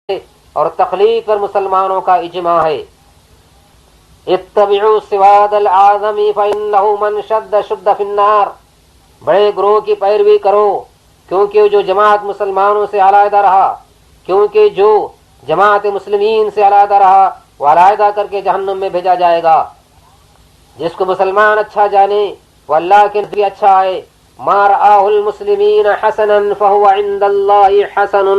اور تخلیق پر مسلمانوں کا اجماع ہے۔ اتبعوا السواد العظم فإنه من شد شد في النار، بڑے گروہ کی پیروی کرو کیونکہ جو جماعت مسلمانوں سے علیحدہ رہا، کیونکہ جو جماعت مسلمین سے علیحدہ رہا وہ علیحدہ کر کے جہنم میں بھیجا جائے گا۔ جس کو مسلمان اچھا جانے وہ اللہ کے نزدیک اچھا ہے۔ ما رآہ المسلمین حسنا فهو عند اللہ حسن۔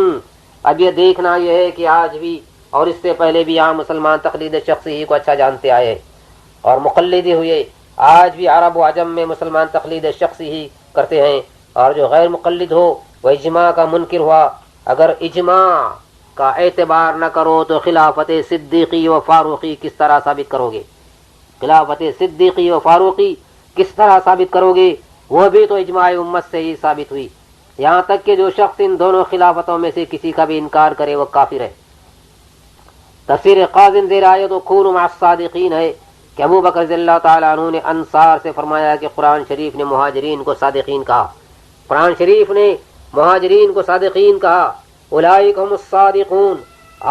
اب یہ دیکھنا یہ ہے کہ آج بھی اور اس سے پہلے بھی عام مسلمان تقلید شخصی ہی کو اچھا جانتے آئے اور مقلدی ہوئے۔ آج بھی عرب و عجم میں مسلمان تقلید شخصی ہی کرتے ہیں، اور جو غیر مقلد ہو وہ اجماع کا منکر ہوا۔ اگر اجماع کا اعتبار نہ کرو تو خلافت صدیقی و فاروقی کس طرح ثابت کرو گے؟ خلافت صدیقی و فاروقی کس طرح ثابت کرو گے؟ وہ بھی تو اجماع امت سے ہی ثابت ہوئی۔ یہاں تک کہ جو شخص ان دونوں خلافتوں میں سے کسی کا بھی انکار کرے وہ کافر ہے۔ تفسیر قازم زیر آیت کونوا مع الصادقین ہے کہ ابو بکر رضی اللہ تعالیٰ عنہ نے انصار سے فرمایا کہ قرآن شریف نے مہاجرین کو صادقین کہا، قرآن شریف نے مہاجرین کو صادقین کہا، اولئک هم الصادقون،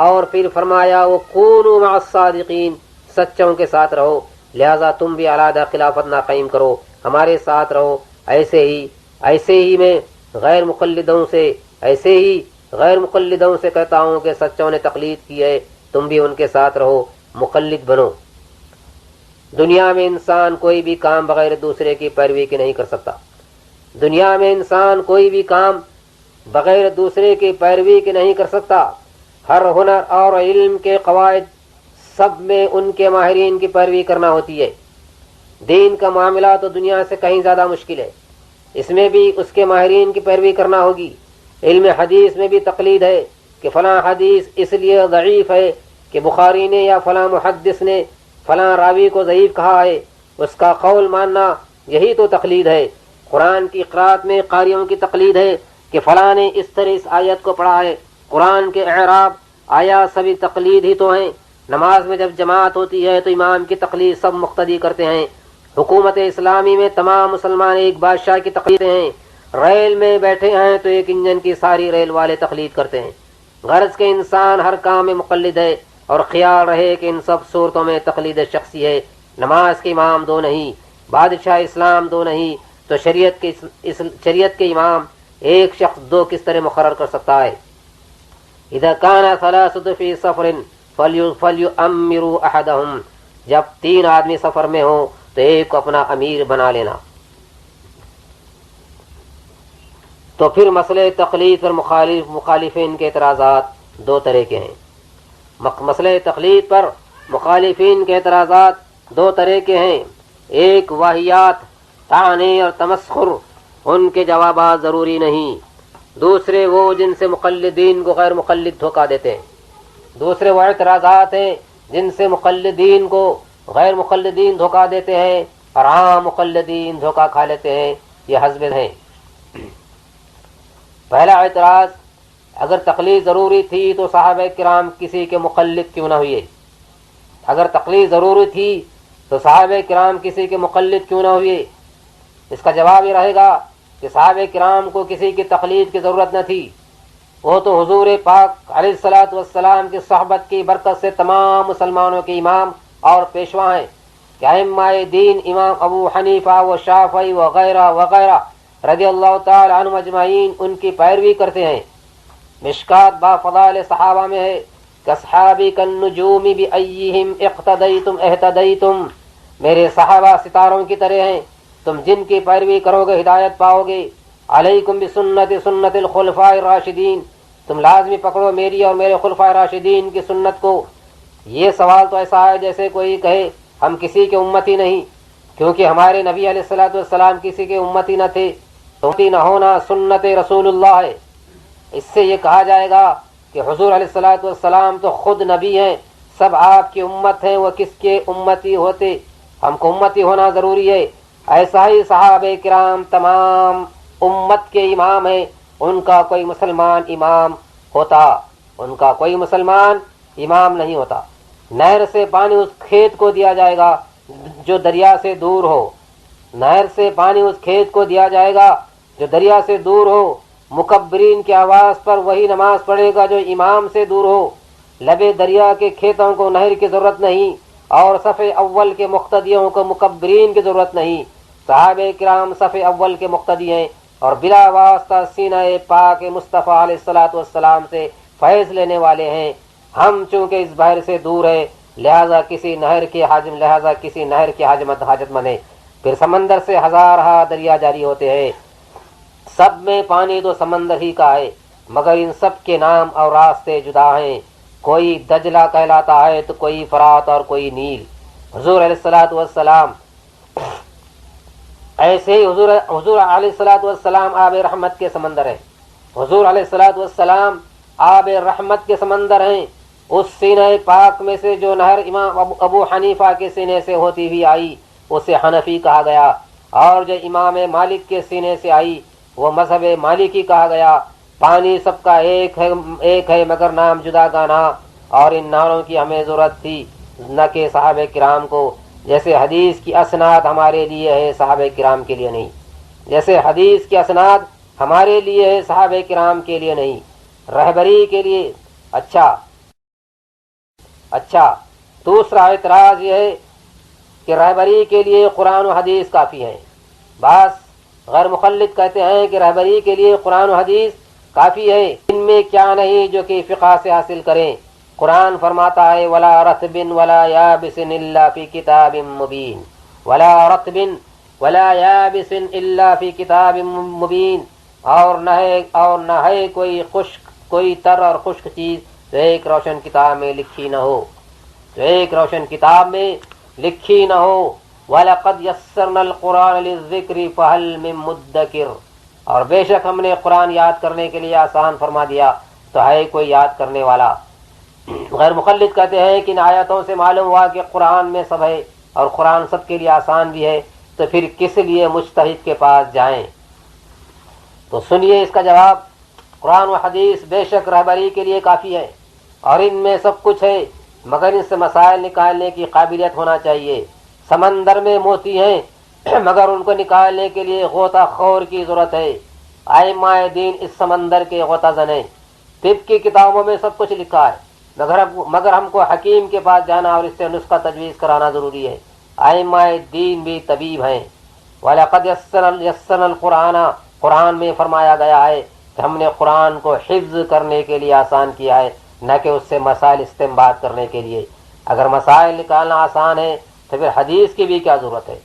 اور پھر فرمایا وکونوا مع الصادقین، سچوں کے ساتھ رہو، لہذا تم بھی علیحدہ خلافت نہ قائم کرو، ہمارے ساتھ رہو۔ ایسے ہی میں غیر مقلدوں سے کہتا ہوں کہ سچوں نے تقلید کی ہے، تم بھی ان کے ساتھ رہو، مقلد بنو۔ دنیا میں انسان کوئی بھی کام بغیر دوسرے کی پیروی کے نہیں کر سکتا۔ دنیا میں انسان کوئی بھی کام بغیر دوسرے کی پیروی کے نہیں کر سکتا۔ ہر ہنر اور علم کے قواعد سب میں ان کے ماہرین کی پیروی کرنا ہوتی ہے۔ دین کا معاملہ تو دنیا سے کہیں زیادہ مشکل ہے، اس میں بھی اس کے ماہرین کی پیروی کرنا ہوگی۔ علم حدیث میں بھی تقلید ہے کہ فلاں حدیث اس لیے ضعیف ہے کہ بخاری نے یا فلاں محدث نے فلاں راوی کو ضعیف کہا ہے، اس کا قول ماننا یہی تو تقلید ہے۔ قرآن کی قرات میں قاریوں کی تقلید ہے کہ فلاں نے اس طرح اس آیت کو پڑھا ہے۔ قرآن کے اعراب آیات سبھی تقلید ہی تو ہیں۔ نماز میں جب جماعت ہوتی ہے تو امام کی تقلید سب مقتدی کرتے ہیں۔ حکومت اسلامی میں تمام مسلمان ایک بادشاہ کی تقلید ہیں۔ ریل میں بیٹھے ہیں تو ایک انجن کی ساری ریل والے تقلید کرتے ہیں۔ غرض کے انسان ہر کام میں مقلد ہے، اور خیال رہے کہ ان سب صورتوں میں تقلید شخصی ہے۔ نماز کے امام دو نہیں، بادشاہ اسلام دو نہیں، تو شریعت کے امام ایک شخص دو کس طرح مقرر کر سکتا ہے؟ اذا کان ثلاثة فی سفر فلیؤمروا احدهم، جب 3 آدمی سفر میں ہوں تو ایک کو اپنا امیر بنا لینا۔ تو پھر مسئلہ تقلید پر مخالفین کے اعتراضات 2 طرح کے ہیں۔ مسئلہ تقلید پر مخالفین کے اعتراضات 2 طرح کے ہیں۔ ایک واہیات، طعنے اور تمسخر، ان کے جوابات ضروری نہیں۔ دوسرے وہ جن سے مقلدین کو غیر مقلد دھوکہ دیتے ہیں۔ دوسرے وہ اعتراضات ہیں جن سے مقلدین کو غیر مقلدین دھوکہ دیتے ہیں اور عام مقلدین دھوکہ کھا لیتے ہیں۔ یہ حزب ہیں۔ پہلا اعتراض، اگر تقلید ضروری تھی تو صحابہ کرام کسی کے مقلد کیوں نہ ہوئے؟ اگر تقلید ضروری تھی تو صحابہ کرام کسی کے مقلد کیوں نہ ہوئے؟ اس کا جواب یہ رہے گا کہ صحابہ کرام کو کسی کی تقلید کی ضرورت نہ تھی، وہ تو حضور پاک علیہ الصلوۃ والسلام کی صحبت کی برکت سے تمام مسلمانوں کے امام اور پیشوا ہیں کہ ائمہ دین امام ابو حنیفہ و شافعی وغیرہ وغیرہ رضی اللہ تعالی عنہم اجمعین ان کی پیروی کرتے ہیں۔ مشکات با فضائل صحابہ میں ہے کہ اصحابی کالنجوم بأیہم اقتدیتم اہتدیتم، میرے صحابہ ستاروں کی طرح ہیں، تم جن کی پیروی کرو گے ہدایت پاؤ گے۔ علیکم بسنت سنت الخلفاء الراشدین، تم لازمی پکڑو میری اور میرے خلفاء راشدین کی سنت کو۔ یہ سوال تو ایسا ہے جیسے کوئی کہے ہم کسی کے امتی نہیں، کیونکہ ہمارے نبی علیہ الصلوۃ والسلام کسی کے امتی نہ تھے، امتی نہ ہونا سنت رسول اللہ ہے۔ اس سے یہ کہا جائے گا کہ حضور علیہ الصلوۃ والسلام تو خود نبی ہیں، سب آپ کی امت ہیں، وہ کس کے امتی ہوتے؟ ہم کو امتی ہونا ضروری ہے۔ ایسا ہی صحابہ کرام تمام امت کے امام ہیں، ان کا کوئی مسلمان امام ہوتا؟ ان کا کوئی مسلمان امام نہیں ہوتا۔ نہر سے پانی اس کھیت کو دیا جائے گا جو دریا سے دور ہو، نہر سے پانی اس کھیت کو دیا جائے گا جو دریا سے دور ہو، مکبرین کی آواز پر وہی نماز پڑھے گا جو امام سے دور ہو۔ لبے دریا کے کھیتوں کو نہر کی ضرورت نہیں، اور صف اول کے مقتدیوں کو مکبرین کی ضرورت نہیں۔ صحابہ کرام صف اول کے مقتدی ہیں اور بلا واسطہ سینہ پاک مصطفیٰ علیہ الصلوۃ والسلام سے فیض لینے والے ہیں۔ ہم چونکہ اس بحر سے دور ہے، لہذا کسی نہر کے حاجت مند ہیں۔ پھر سمندر سے ہزارہ دریا جاری ہوتے ہیں، سب میں پانی تو سمندر ہی کا ہے، مگر ان سب کے نام اور راستے جدا ہیں۔ کوئی دجلہ کہلاتا ہے تو کوئی فرات اور کوئی نیل۔ حضور علیہ الصلوۃ والسلام ایسے ہی حضور علیہ الصلوۃ والسلام آب رحمت کے سمندر ہیں۔ حضور علیہ الصلوۃ والسلام آب رحمت کے سمندر ہیں۔ اس سینہ پاک میں سے جو نہر امام ابو حنیفہ کے سینے سے ہوتی ہوئی آئی اسے حنفی کہا گیا، اور جو امام مالک کے سینے سے آئی وہ مذہب مالکی کہا گیا۔ پانی سب کا ایک ہے مگر نام جدا گانا، اور ان ناموں کی ہمیں ضرورت تھی نہ کہ صحابہ کرام کو۔ جیسے حدیث کی اسناد ہمارے لیے ہے، صحابہ کرام کے لیے نہیں۔ جیسے حدیث کی اسناد ہمارے لیے ہے، صحابہ کرام کے لیے نہیں۔ رہبری کے لیے اچھا دوسرا اعتراض یہ ہے کہ رہبری کے لیے قرآن و حدیث کافی ہیں۔ بعض غیر مخلد کہتے ہیں کہ رہبری کے لیے قرآن و حدیث کافی ہے، ان میں کیا نہیں جو کہ فقہ سے حاصل کریں۔ قرآن فرماتا ہے ولا رطب ولا یابس الا فی کتاب مبین، ولا رطب ولا یابس الا فی کتاب مبین، اور نہ ہے کوئی تر اور خشک چیز جو ایک روشن کتاب میں لکھی نہ ہو، وَلَقَدْ يَسَّرْنَا الْقُرْآنَ لِلذِّكْرِ فَهَلْ مِن مُدَّكِرٍ، اور بے شک ہم نے قرآن یاد کرنے کے لیے آسان فرما دیا تو ہے کوئی یاد کرنے والا۔ غیر مخلد کہتے ہیں کہ ان آیاتوں سے معلوم ہوا کہ قرآن میں سب ہے اور قرآن سب کے لیے آسان بھی ہے، تو پھر کس لیے مجتہد کے پاس جائیں؟ تو سنیے اس کا جواب۔ قرآن و حدیث بے شک رہبری کے لیے کافی ہے، اور ان میں سب کچھ ہے، مگر ان سے مسائل نکالنے کی قابلیت ہونا چاہیے۔ سمندر میں موتی ہیں، مگر ان کو نکالنے کے لیے غوطہ خور کی ضرورت ہے۔ ائمہ دین اس سمندر کے غوطہ زن ہیں۔ طب کی کتابوں میں سب کچھ لکھا ہے، مگر ہم کو حکیم کے پاس جانا اور اس سے نسخہ تجویز کرانا ضروری ہے۔ ائمہ دین بھی طبیب ہیں۔ وَلَقَدْ يَسَّرْنَا الْقُرْآنَ، قرآن میں فرمایا گیا ہے کہ ہم نے قرآن کو حفظ کرنے کے لیے آسان کیا ہے، نہ کہ اس سے مسائل استنباط کرنے کے لیے۔ اگر مسائل نکالنا آسان ہے تو پھر حدیث کی بھی کیا ضرورت ہے؟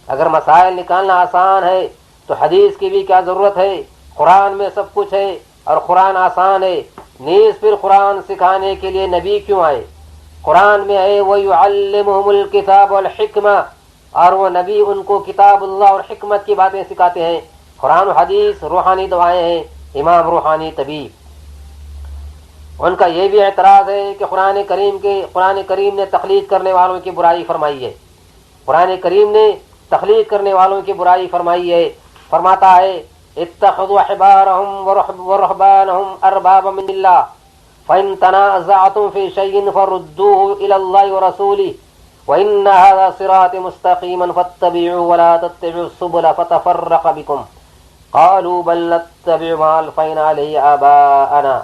اگر مسائل نکالنا آسان ہے تو حدیث کی بھی کیا ضرورت ہے؟ قرآن میں سب کچھ ہے اور قرآن آسان ہے، نیز پھر قرآن سکھانے کے لیے نبی کیوں آئے؟ قرآن میں ہے وَيُعَلِّمُهُمُ الْكِتَابَ وَالْحِكْمَةَ، اور وہ نبی ان کو کتاب اللہ اور حکمت کی باتیں سکھاتے ہیں۔ قرآن و حدیث روحانی دعائیں ہیں، امام روحانی طبیب۔ ان کا یہ بھی اعتراض ہے کہ قرآن کریم نے تخلیق کرنے والوں کی برائی فرمائی ہے۔ قرآن کریم نے تخلیق کرنے والوں کی برائی فرمائی ہے۔ فرماتا ہے اتخذوا احبارهم ورهبانهم اربابا من الله فان تنازعتم في شيء فردوه الى الله ورسوله وان هذا صراط مستقيما فاتبعوه ولا تتبعوا السبل فتفرق بكم قالوا بل نتبع ما الفينا عليه آباءنا۔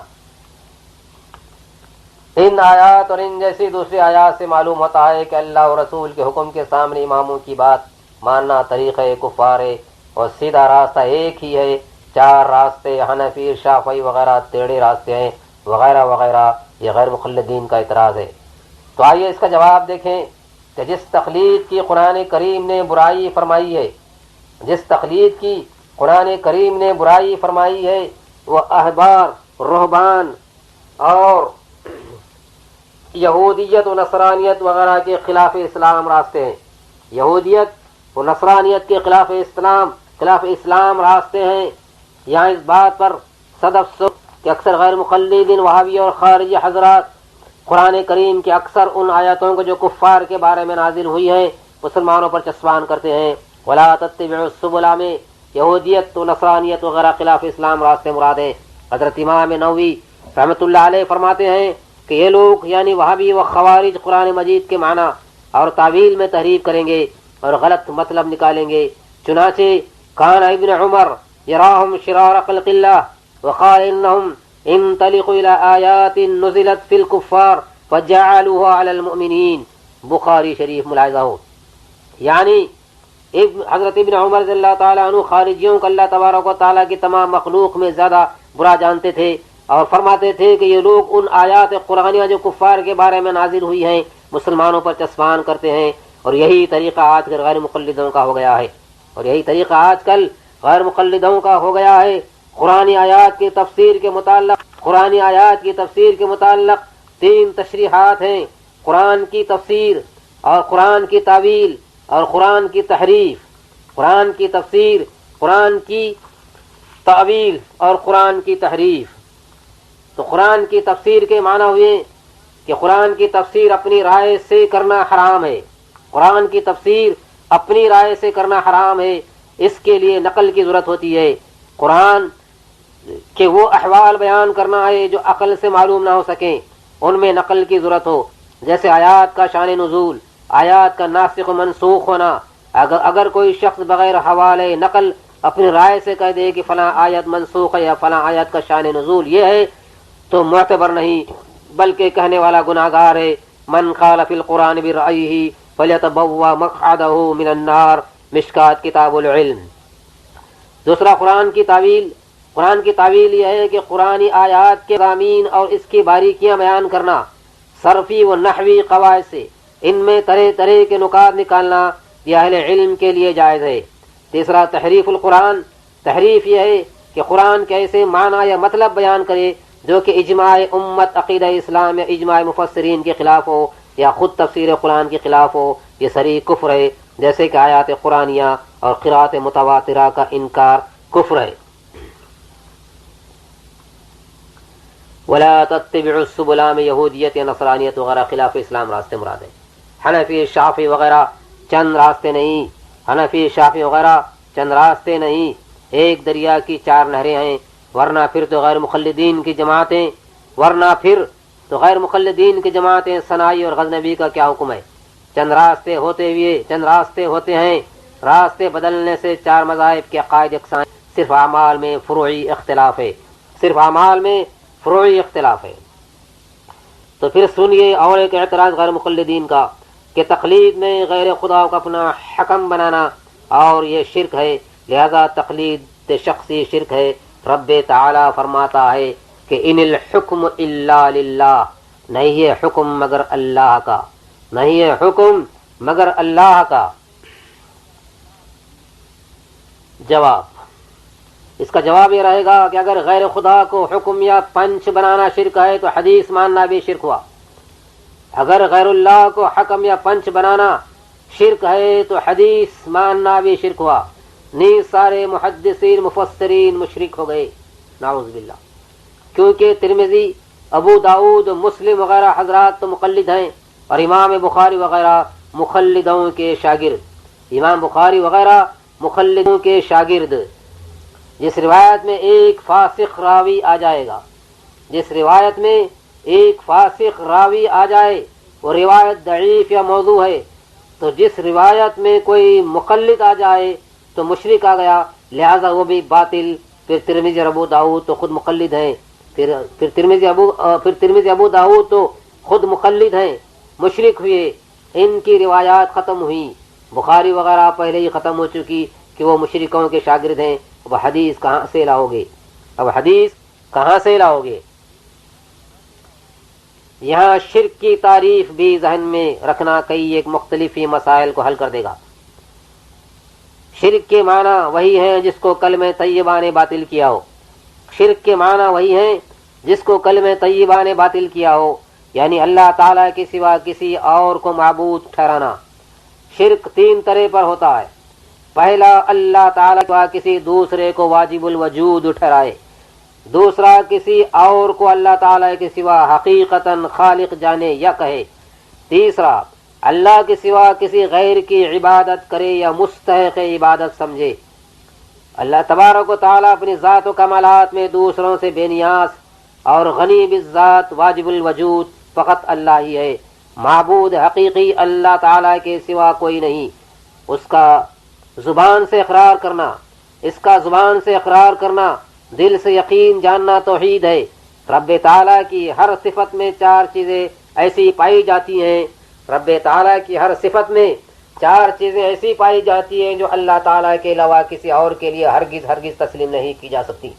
ان آیات اور ان جیسی دوسری آیات سے معلوم ہوتا ہے کہ اللہ اور رسول کے حکم کے سامنے اماموں کی بات ماننا طریقہ کفار ہے، اور سیدھا راستہ ایک ہی ہے۔ چار راستے حنفی، شافعی وغیرہ ٹیڑھے راستے ہیں وغیرہ وغیرہ، یہ غیر مخلدین کا اعتراض ہے۔ تو آئیے اس کا جواب دیکھیں کہ جس تقلید کی قرآن کریم نے برائی فرمائی ہے وہ احبار، رہبان اور یہودیت و نصرانیت وغیرہ کے خلاف اسلام راستے ہیں۔ یہودیت و نصرانیت کے خلاف اسلام راستے ہیں۔ یہاں اس بات پر صد افسوس کہ اکثر غیر مقلدین وہابی اور خارجی حضرات قرآن کریم کے اکثر ان آیاتوں کو جو کفار کے بارے میں نازل ہوئی ہیں مسلمانوں پر چسپان کرتے ہیں۔ وَلَا تَتَّبِعُوا السُّبُلَ میں یہودیت و نصرانیت وغیرہ خلاف اسلام راستے مراد ہیں۔ حضرت امام نووی رحمۃ اللہ علیہ فرماتے ہیں کہ یہ لوگ یعنی وہابی و خوارج قرآن مجید کے معنی اور تعویل میں تحریف کریں گے اور غلط مطلب نکالیں گے۔ چنانچہ کان ابن عمر یراہم شرار خلق اللہ، وقال انهم انطلقوا الى آیات نزلت فی الکفار فجعلوها علی المؤمنین، بخاری شریف ملاحظہ ہو۔ یعنی حضرت ابن عمر رضی اللہ تعالیٰ عنہ خارجیوں کو اللہ تبارک و تعالیٰ کی تمام مخلوق میں زیادہ برا جانتے تھے، اور فرماتے تھے کہ یہ لوگ ان آیات قرآنیہ جو کفار کے بارے میں نازل ہوئی ہیں مسلمانوں پر چسپان کرتے ہیں، اور یہی طریقہ آج کل غیر مقلدوں کا ہو گیا ہے، اور یہی طریقہ آج کل غیر مقلدوں کا ہو گیا ہے۔ قرآنی آیات کی تفسیر کے متعلق 3 تشریحات ہیں: قرآن کی تفسیر اور قرآن کی تعویل اور قرآن کی تحریف۔ قرآن کی تفسیر، قرآن کی تعویل اور قرآن کی تحریف۔ تو قرآن کی تفسیر کے معنی ہوئے کہ قرآن کی تفسیر اپنی رائے سے کرنا حرام ہے، قرآن کی تفسیر اپنی رائے سے کرنا حرام ہے، اس کے لیے نقل کی ضرورت ہوتی ہے۔ قرآن کہ وہ احوال بیان کرنا ہے جو عقل سے معلوم نہ ہو سکیں، ان میں نقل کی ضرورت ہو، جیسے آیات کا شان نزول، آیات کا ناسخ و منسوخ ہونا۔ اگر کوئی شخص بغیر حوالے نقل اپنی رائے سے کہہ دے کہ فلاں آیت منسوخ ہے یا فلاں آیت کا شان نزول یہ ہے، تو معتبر نہیں، بلکہ کہنے والا گناہگار ہے۔ من قال فی القرآن برأیہ فلیتبوأ مقعدہ من النار، مشکات کتاب العلم۔ دوسرا قرآن کی تعویل۔ قرآن کی تعویل یہ ہے کہ قرآنی آیات کے مضامین اور اس کی باریکیاں بیان کرنا صرفی و نحوی قواعد سے، ان میں طرح طرح کے نکات نکالنا یہ اہل علم کے لیے جائز ہے۔ تیسرا تحریف القرآن۔ تحریف یہ ہے کہ قرآن کے ایسے معنی یا مطلب بیان کرے جو کہ اجماع امت، عقیدہ اسلام یا اجماع مفسرین کے خلاف ہو یا خود تفسیر قرآن کے خلاف ہو، یہ صریح کفر ہے، جیسے کہ آیات قرآنیہ اور قرات متواترہ کا انکار کفر ہے۔ ولا تتبعوا السبل میں یہودیت یا نصرانیت وغیرہ خلاف اسلام راستے مراد ہے۔ حنفی، شافعی وغیرہ چند راستے نہیں، حنفی شافعی وغیرہ چند راستے نہیں، ایک دریا کی 4 نہریں ہیں، ورنہ پھر تو غیر مقلدین کی جماعتیں صنائی اور غزنبی کا کیا حکم ہے؟ چند راستے ہوتے ہیں، راستے بدلنے سے 4 مذاہب کے عقائد یکساں ہیں، صرف اعمال میں فروعی اختلاف ہے۔ تو پھر سنیے اور ایک اعتراض غیر مقلدین کا کہ تقلید میں غیر خدا کو اپنا حکم بنانا اور یہ شرک ہے، لہذا تقلید شخصی شرک ہے۔ رب تعالی فرماتا ہے کہ ان الحکم الا للہ، نہیں ہے حکم مگر اللہ کا، نہیں ہے حکم مگر اللہ کا۔ جواب، اس کا جواب یہ رہے گا کہ اگر غیر خدا کو حکم یا پنچ بنانا شرک ہے تو حدیث ماننا بھی شرک ہوا۔ اگر غیر اللہ کو حکم یا پنچ بنانا شرک ہے تو حدیث ماننا بھی شرک ہوا۔ نیز سارے محدثین مفسرین مشرک ہو گئے، نعوذ باللہ، کیونکہ ترمذی، ابو داؤد، مسلم وغیرہ حضرات تو مقلد ہیں، اور امام بخاری وغیرہ مقلدوں کے شاگرد۔ جس روایت میں ایک فاسق راوی آ جائے وہ روایت ضعیف یا موضوع ہے، تو جس روایت میں کوئی مقلد آ جائے تو مشرک آ گیا، لہذا وہ بھی باطل۔ پھر ترمذی اور ابو داؤد تو خود مقلد ہیں، پھر ترمذی ابو داؤد تو خود مقلد ہیں، مشرک ہوئے، ان کی روایات ختم ہوئی۔ بخاری وغیرہ پہلے ہی ختم ہو چکی کہ وہ مشرکوں کے شاگرد ہیں، اب حدیث کہاں سے لاؤ گے؟ یہاں شرک کی تعریف بھی ذہن میں رکھنا کئی ایک مختلف ہی مسائل کو حل کر دے گا۔ شرک کے معنی وہی ہیں جس کو کلمہ طیبہ نے باطل کیا ہو۔ شرک کے معنی وہی ہیں جس کو کلمہ طیبہ نے باطل کیا ہو، یعنی اللہ تعالیٰ کے سوا کسی اور کو معبود ٹھہرانا۔ شرک 3 طرح پر ہوتا ہے۔ پہلا، اللہ تعالیٰ کے سوا کسی دوسرے کو واجب الوجود ٹھہرائے۔ دوسرا، کسی اور کو اللہ تعالیٰ کے سوا حقیقتاً خالق جانے یا کہے۔ تیسرا، اللہ کے سوا کسی غیر کی عبادت کرے یا مستحق عبادت سمجھے۔ اللہ تبارک و تعالیٰ اپنی ذات و کمالات میں دوسروں سے بے نیاز اور غنی بالذات، واجب الوجود فقط اللہ ہی ہے۔ معبود حقیقی اللہ تعالیٰ کے سوا کوئی نہیں۔ اس کا زبان سے اقرار کرنا دل سے یقین جاننا توحید ہے۔ رب تعالیٰ کی ہر صفت میں چار چیزیں ایسی پائی جاتی ہیں، رب تعالیٰ کی ہر صفت میں چار چیزیں ایسی پائی جاتی ہیں جو اللہ تعالیٰ کے علاوہ کسی اور کے لیے ہرگز تسلیم نہیں کی جا سکتی۔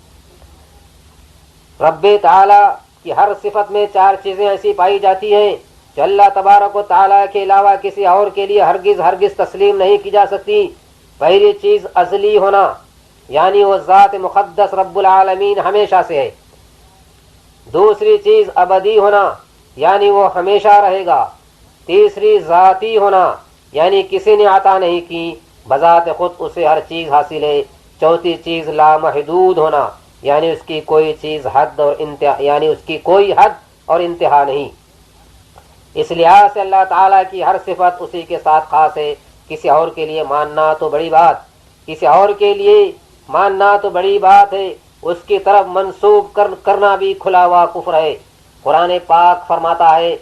رب تعالیٰ کی ہر صفت میں چار چیزیں ایسی پائی جاتی ہیں جو اللہ تبارک و تعالیٰ کے علاوہ کسی اور کے لیے ہرگز تسلیم نہیں کی جا سکتی۔ پہلی چیز ازلی ہونا، یعنی وہ ذات مقدس رب العالمین ہمیشہ سے ہے۔ دوسری چیز ابدی ہونا، یعنی وہ ہمیشہ رہے گا۔ تیسری ذاتی ہونا، یعنی کسی نے عطا نہیں کی، بذات خود اسے ہر چیز حاصل ہے۔ چوتھی چیز لامحدود ہونا، یعنی اس کی کوئی چیز حد اور انتہا نہیں۔ اس لحاظ سے اللہ تعالیٰ کی ہر صفت اسی کے ساتھ خاص ہے۔ کسی اور کے لیے ماننا تو بڑی بات ہے، اس کی طرف منسوب کرنا بھی کھلا ہوا کفر ہے۔ قرآن پاک فرماتا ہے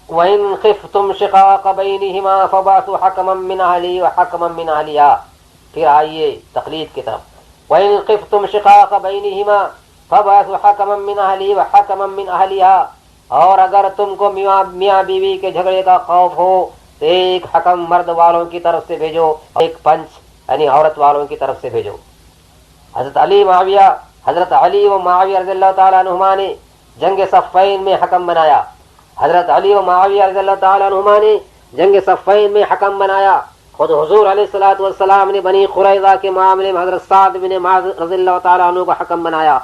وَإِنْ خِفْتُمْ شِقَاقَ بَيْنِهِمَا فَبَعْثُوا حَكَمًا مِّنْ أَهْلِهِ وَحَكَمًا مِّنْ أَهْلِهَا۔ پھر آئیے تقلید کی طرف، وَإِنْ خِفْتُمْ شِقَاقَ بَيْنِهِمَا فَبَعْثُوا حَكَمًا مِّنْ أَهْلِهِ وَحَكَمًا مِّنْ أَهْلِهَا۔ اور اگر تم کو میاں بیوی کے جھگڑے کا خوف ہو تو ایک حکم مرد والوں کی طرف سے بھیجو اور ایک پنچ یعنی عورت والوں کی طرف سے بھیجو۔ حضرت علی و معاویہ رضی اللہ تعالیٰ عنہما نے جنگ صفین میں حکم بنایا۔ حضرت علی و معاویہ رضی اللہ تعالیٰ عنہما نے جنگ صفین میں حکم بنایا۔ خود حضور علیہ الصلوۃ والسلام نے بنی قریظہ کے معاملے میں حضرت سعد بن معاذ رضی اللہ تعالیٰ عنہ کو حکم بنایا۔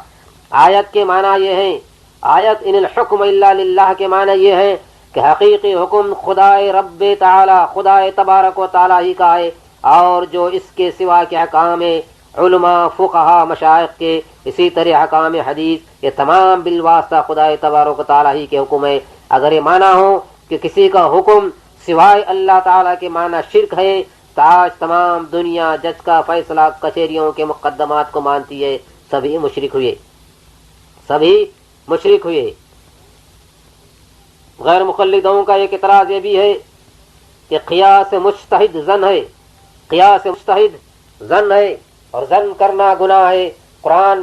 آیت کے معنی یہ ہیں، آیت ان الحکم الا للہ کے معنی یہ ہے کہ حقیقی حکم خدائے رب تعالی، خدائے تبارک و تعالی ہی کا ہے، اور جو اس کے سوا کے احکام علماء فقہا مشائخ کے، اسی طرح احکام حدیث، یہ تمام بالواسطہ خدائے تبارک و تعالی ہی کے حکم ہے۔ اگر یہ معنی ہو کہ کسی کا حکم سوائے اللہ تعالیٰ کے معنی شرک ہے، تو آج تمام دنیا جج کا فیصلہ کچہریوں کے مقدمات کو مانتی ہے، سبھی مشرک ہوئے۔ غیر مقلدوں کا ایک اعتراض یہ بھی ہے کہ قیاس مجتہد زن ہے اور زن کرنا گناہ ہے۔ قرآن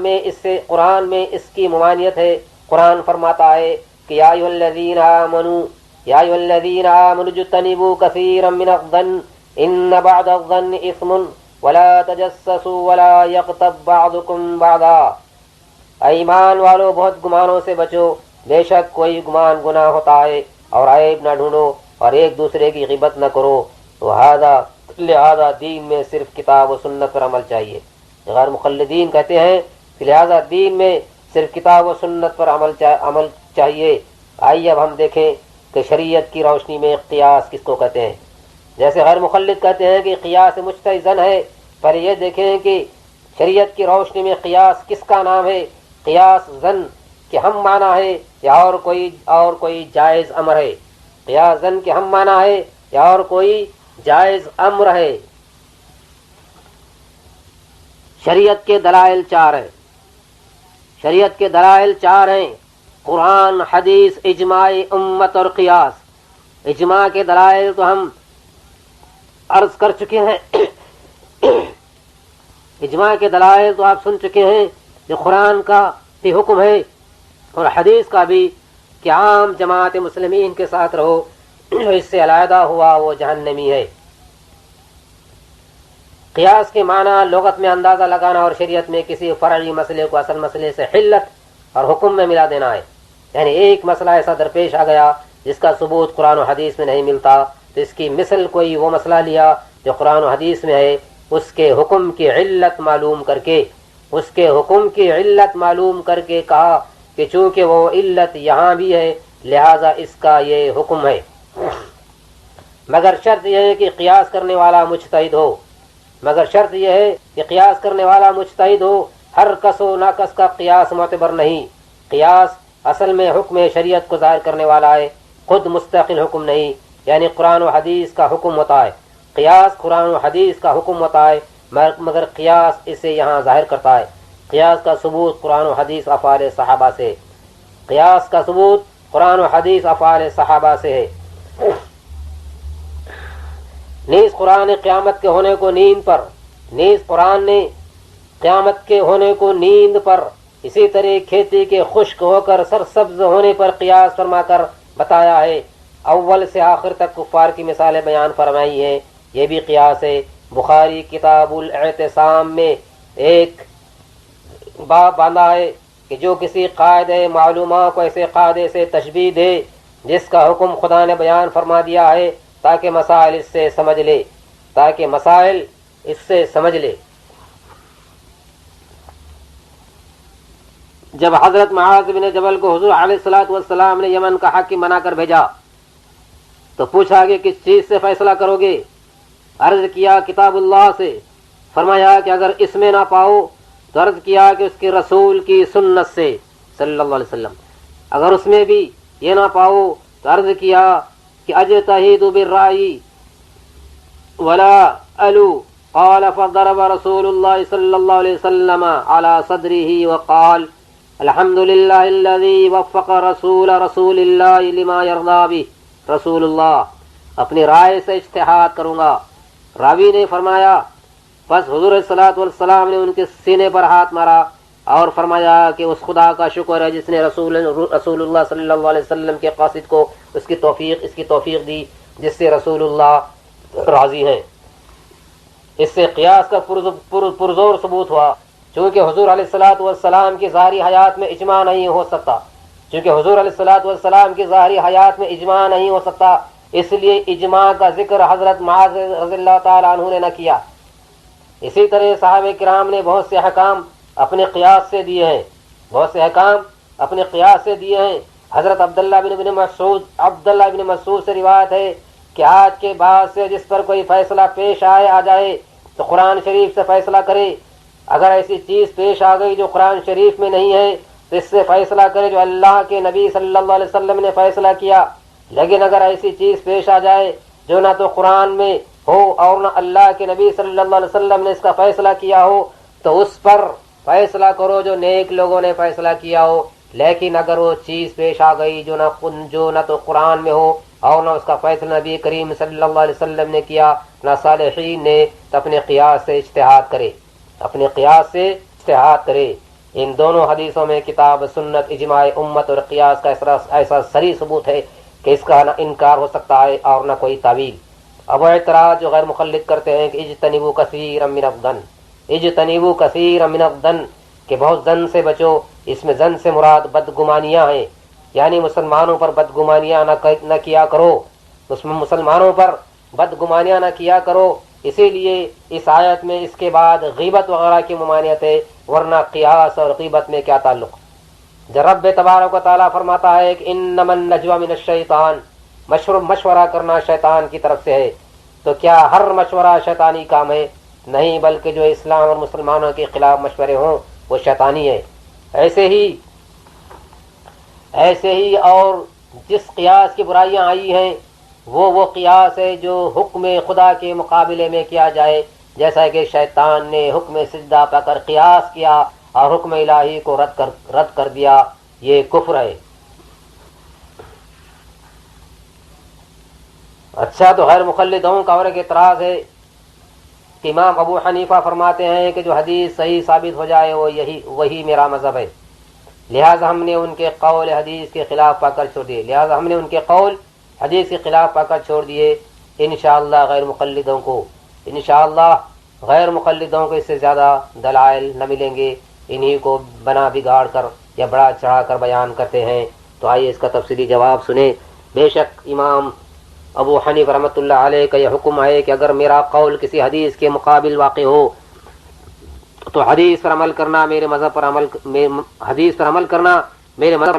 میں اس کی ممانعت ہے۔ قرآن فرماتا ہے کہ یا ایھا الذین آمنوا اجتنبوا کثیرا من الظن ان بعض الظن اثم ولا تجسسوا ولا یغتب بعضکم بعضا۔ اے ایمان والو، بہت گمانوں سے بچو، بے شک کوئی گمان گناہ ہوتا ہے، اور عیب نہ ڈھونڈو اور ایک دوسرے کی غیبت نہ کرو۔ لہذا دین میں صرف کتاب و سنت پر عمل چاہیے۔ غیر مقلدین کہتے ہیں کہ لہذا دین میں صرف کتاب و سنت پر عمل چاہیے۔ آئیے اب ہم دیکھیں کہ شریعت کی روشنی میں قیاس کس کو کہتے ہیں۔ جیسے غیر مقلد کہتے ہیں کہ قیاس مجتہد زن ہے، پر یہ دیکھیں کہ شریعت کی روشنی میں قیاس کس کا نام ہے۔ قیاس زن کہ ہم معنی ہے یا اور کوئی جائز امر ہے۔ قیاس زن کہ ہم معنی ہے یا اور کوئی جائز امر ہے۔ شریعت کے دلائل چار ہیں، قرآن، حدیث، اجماع امت اور قیاس۔ اجماع کے دلائل تو ہم عرض کر چکے ہیں اجماع کے دلائل تو آپ سن چکے ہیں، جو قرآن کا بھی حکم ہے اور حدیث کا بھی کہ عام جماعت مسلمین کے ساتھ رہو، جو اس سے علیحدہ ہوا وہ جہنمی ہے۔ قیاس کے معنی لغت میں اندازہ لگانا اور شریعت میں کسی فرعی مسئلے کو اصل مسئلے سے حلت اور حکم میں ملا دینا ہے۔ یعنی ایک مسئلہ ایسا درپیش آ گیا جس کا ثبوت قرآن و حدیث میں نہیں ملتا، تو اس کی مثل کوئی وہ مسئلہ لیا جو قرآن و حدیث میں ہے، اس کے حکم کی علت معلوم کر کے کہا کہ چونکہ وہ علت یہاں بھی ہے لہذا اس کا یہ حکم ہے۔ مگر شرط یہ ہے کہ قیاس کرنے والا مجتہد ہو، ہر کس و ناقص کا قیاس معتبر نہیں۔ قیاس اصل میں حکم شریعت کو ظاہر کرنے والا ہے، خود مستقل حکم نہیں، یعنی قرآن و حدیث کا حکم ہوتا ہے۔ قیاس قرآن و حدیث کا حکم ہوتا ہے، مگر قیاس اسے یہاں ظاہر کرتا ہے۔ قیاس کا ثبوت قرآن و حدیث افعال صحابہ سے ہے۔ نیز قرآن قیامت کے ہونے کو نیند پر نیز قرآن نے قیامت کے ہونے کو نیند پر، اسی طرح کھیتی کے خشک ہو کر سرسبز ہونے پر قیاس فرما کر بتایا ہے۔ اول سے آخر تک کفار کی مثالیں بیان فرمائی ہیں، یہ بھی قیاس ہے۔ بخاری کتاب الاعتصام میں ایک باب باندھا ہے کہ جو کسی قاعدہ معلومہ کو ایسے قاعدے سے تشبیہ دے جس کا حکم خدا نے بیان فرما دیا ہے تاکہ مسائل اس سے سمجھ لے۔ جب حضرت معاذ بن جبل کو حضور علیہ الصلوۃ والسلام نے یمن کا حاکم بنا کر بھیجا تو پوچھا کہ کس چیز سے فیصلہ کرو گے؟ عرض کیا کتاب اللہ سے۔ فرمایا کہ اگر اس میں نہ پاؤ تو عرض کیا کہ اس کے رسول کی سنت سے صلی اللہ علیہ وسلم۔ اگر اس میں بھی یہ نہ پاؤ تو عرض کیا کہ اجتہد بالرأی ولا الو۔ قال فضرب رسول اللہ صلی اللہ علیہ وسلم على صدره وقال الحمد للہ الذی وفق رسول اللہ لما یرضی بہ۔ رسول اللہ اپنی رائے سے اجتہاد کروں گا۔ راوی نے فرمایا پس حضور صلی اللہ علیہ وسلم نے ان کے سینے پر ہاتھ مارا اور فرمایا کہ اس خدا کا شکر ہے جس نے رسول اللہ صلی اللہ علیہ وسلم کے قاصد کو اس کی توفیق دی جس سے رسول اللہ راضی ہیں۔ اس سے قیاس کا پرزور ثبوت ہوا، چونکہ حضور علیہ الصلوۃ والسلام کی ظاہری حیات میں اجماع نہیں ہو سکتا، اس لیے اجماع کا ذکر حضرت معاذ رضی اللہ تعالی عنہ نے نہ کیا۔ اسی طرح صحابہ کرام نے بہت سے احکام اپنے قیاس سے دیے ہیں۔ حضرت عبداللہ بن مسعود سے روایت ہے کہ آج کے بعد سے جس پر کوئی فیصلہ پیش آ جائے تو قرآن شریف سے فیصلہ کرے۔ اگر ایسی چیز پیش آ گئی جو قرآن شریف میں نہیں ہے تو اس سے فیصلہ کرے جو اللہ کے نبی صلی اللہ علیہ وسلم نے فیصلہ کیا۔ لیکن اگر ایسی چیز پیش آ جائے جو نہ تو قرآن میں ہو اور نہ اللہ کے نبی صلی اللہ علیہ وسلم نے اس کا فیصلہ کیا ہو تو اس پر فیصلہ کرو جو نیک لوگوں نے فیصلہ کیا ہو۔ لیکن اگر وہ چیز پیش آ گئی جو نہ تو قرآن میں ہو اور نہ اس کا فیصلہ نبی کریم صلی اللہ علیہ وسلم نے کیا نہ صالحین نے، تو اپنے قیاس سے اجتہاد کرے۔ ان دونوں حدیثوں میں کتاب سنت، اجماع امت اور قیاس کا ایسا صریح ثبوت ہے کہ اس کا نہ انکار ہو سکتا ہے اور نہ کوئی تعویل۔ اب اعتراض جو غیر مخلد کرتے ہیں کہ اجتنبوا کثیرا من الظن کہ بہت زن سے بچو، اس میں زن سے مراد بدگمانیاں ہیں، یعنی مسلمانوں پر بدگمانیاں نہ کیا کرو، مسلمانوں پر بدگمانیاں نہ کیا کرو۔ اسی لیے اس آیت میں اس کے بعد غیبت وغیرہ کی ممانعت ہے، ورنہ قیاس اور غیبت میں کیا تعلق؟ جب رب تبارک و تعالیٰ فرماتا ہے کہ انما النجوى من الشیطان، مشورہ کرنا شیطان کی طرف سے ہے، تو کیا ہر مشورہ شیطانی کام ہے؟ نہیں، بلکہ جو اسلام اور مسلمانوں کے خلاف مشورے ہوں وہ شیطانی ہے۔ ایسے ہی اور جس قیاس کی برائیاں آئی ہیں وہ قیاس ہے جو حکم خدا کے مقابلے میں کیا جائے، جیسا کہ شیطان نے حکم سجدہ پا کر قیاس کیا اور حکم الہی کو رد کر دیا، یہ کفر ہے۔ اچھا، تو غیر مقلدوں کا اور ایک اعتراض ہے کہ امام ابو حنیفہ فرماتے ہیں کہ جو حدیث صحیح ثابت ہو جائے وہی میرا مذہب ہے، لہٰذا ہم نے ان کے قول حدیث کے خلاف پا کر چھوڑ دیے۔ انشاءاللہ غیر مقلدوں کو اس سے زیادہ دلائل نہ ملیں گے، انہی کو بنا بگاڑ کر یا بڑا چڑھا کر بیان کرتے ہیں۔ تو آئیے اس کا تفصیلی جواب سنیں۔ بے شک امام ابو حنیفہ رحمۃ اللہ علیہ کا یہ حکم ہے کہ اگر میرا قول کسی حدیث کے مقابل واقع ہو تو حدیث پر عمل کرنا میرے مذہب پر عمل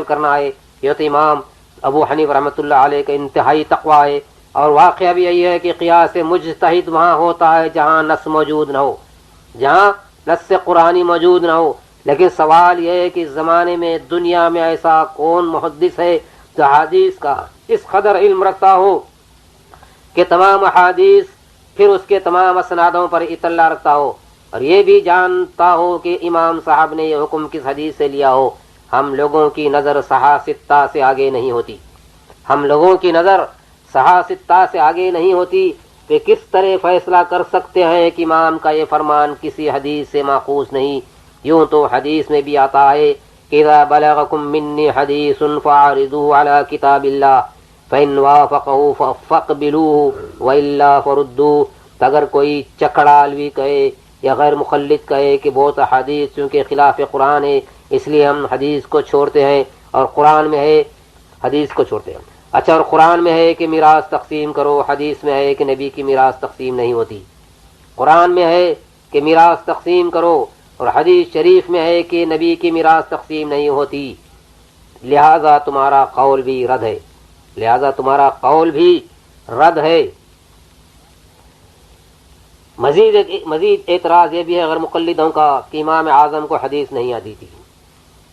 کرنا ہے۔ یہ تو امام ابو حنیفہ رحمۃ اللہ علیہ کا انتہائی تقویٰ ہے، اور واقعہ بھی یہی ہے کہ قیاس مجتہد وہاں ہوتا ہے جہاں نص موجود نہ ہو، جہاں نص قرآنی موجود نہ ہو۔ لیکن سوال یہ ہے کہ اس زمانے میں دنیا میں ایسا کون محدث ہے جو حدیث کا اس قدر علم رکھتا ہو کہ تمام احادیث پھر اس کے تمام اسنادوں پر اطلاع رکھتا ہو، اور یہ بھی جانتا ہو کہ امام صاحب نے یہ حکم کس حدیث سے لیا ہو۔ ہم لوگوں کی نظر صحاح ستہ سے آگے نہیں ہوتی، کہ کس طرح فیصلہ کر سکتے ہیں کہ امام کا یہ فرمان کسی حدیث سے ماخوذ نہیں؟ یوں تو حدیث میں بھی آتا ہے کہ اذا بلغکم منی حدیث فاعرضوا علی کتاب اللہ فإن وافقه فاقبلوه وإلا فردوه۔ اگر کوئی چکڑالوی کہے یا غیر مخلد کہے کہ بہت حدیث چونکہ خلاف قرآن ہے اس لیے ہم حدیث کو چھوڑتے ہیں، اور قرآن میں ہے حدیث کو چھوڑتے ہیں، اچھا اور قرآن میں ہے کہ میراث تقسیم کرو، حدیث میں ہے کہ نبی کی میراث تقسیم نہیں ہوتی۔ قرآن میں ہے کہ میراث تقسیم کرو اور حدیث شریف میں ہے کہ نبی کی میراث تقسیم نہیں ہوتی، لہذا تمہارا قول بھی رد ہے، لہذا تمہارا قول بھی رد ہے۔ مزید اعتراض یہ بھی ہے غیر مقلدوں کا کہ امام اعظم کو حدیث نہیں آتی تھی۔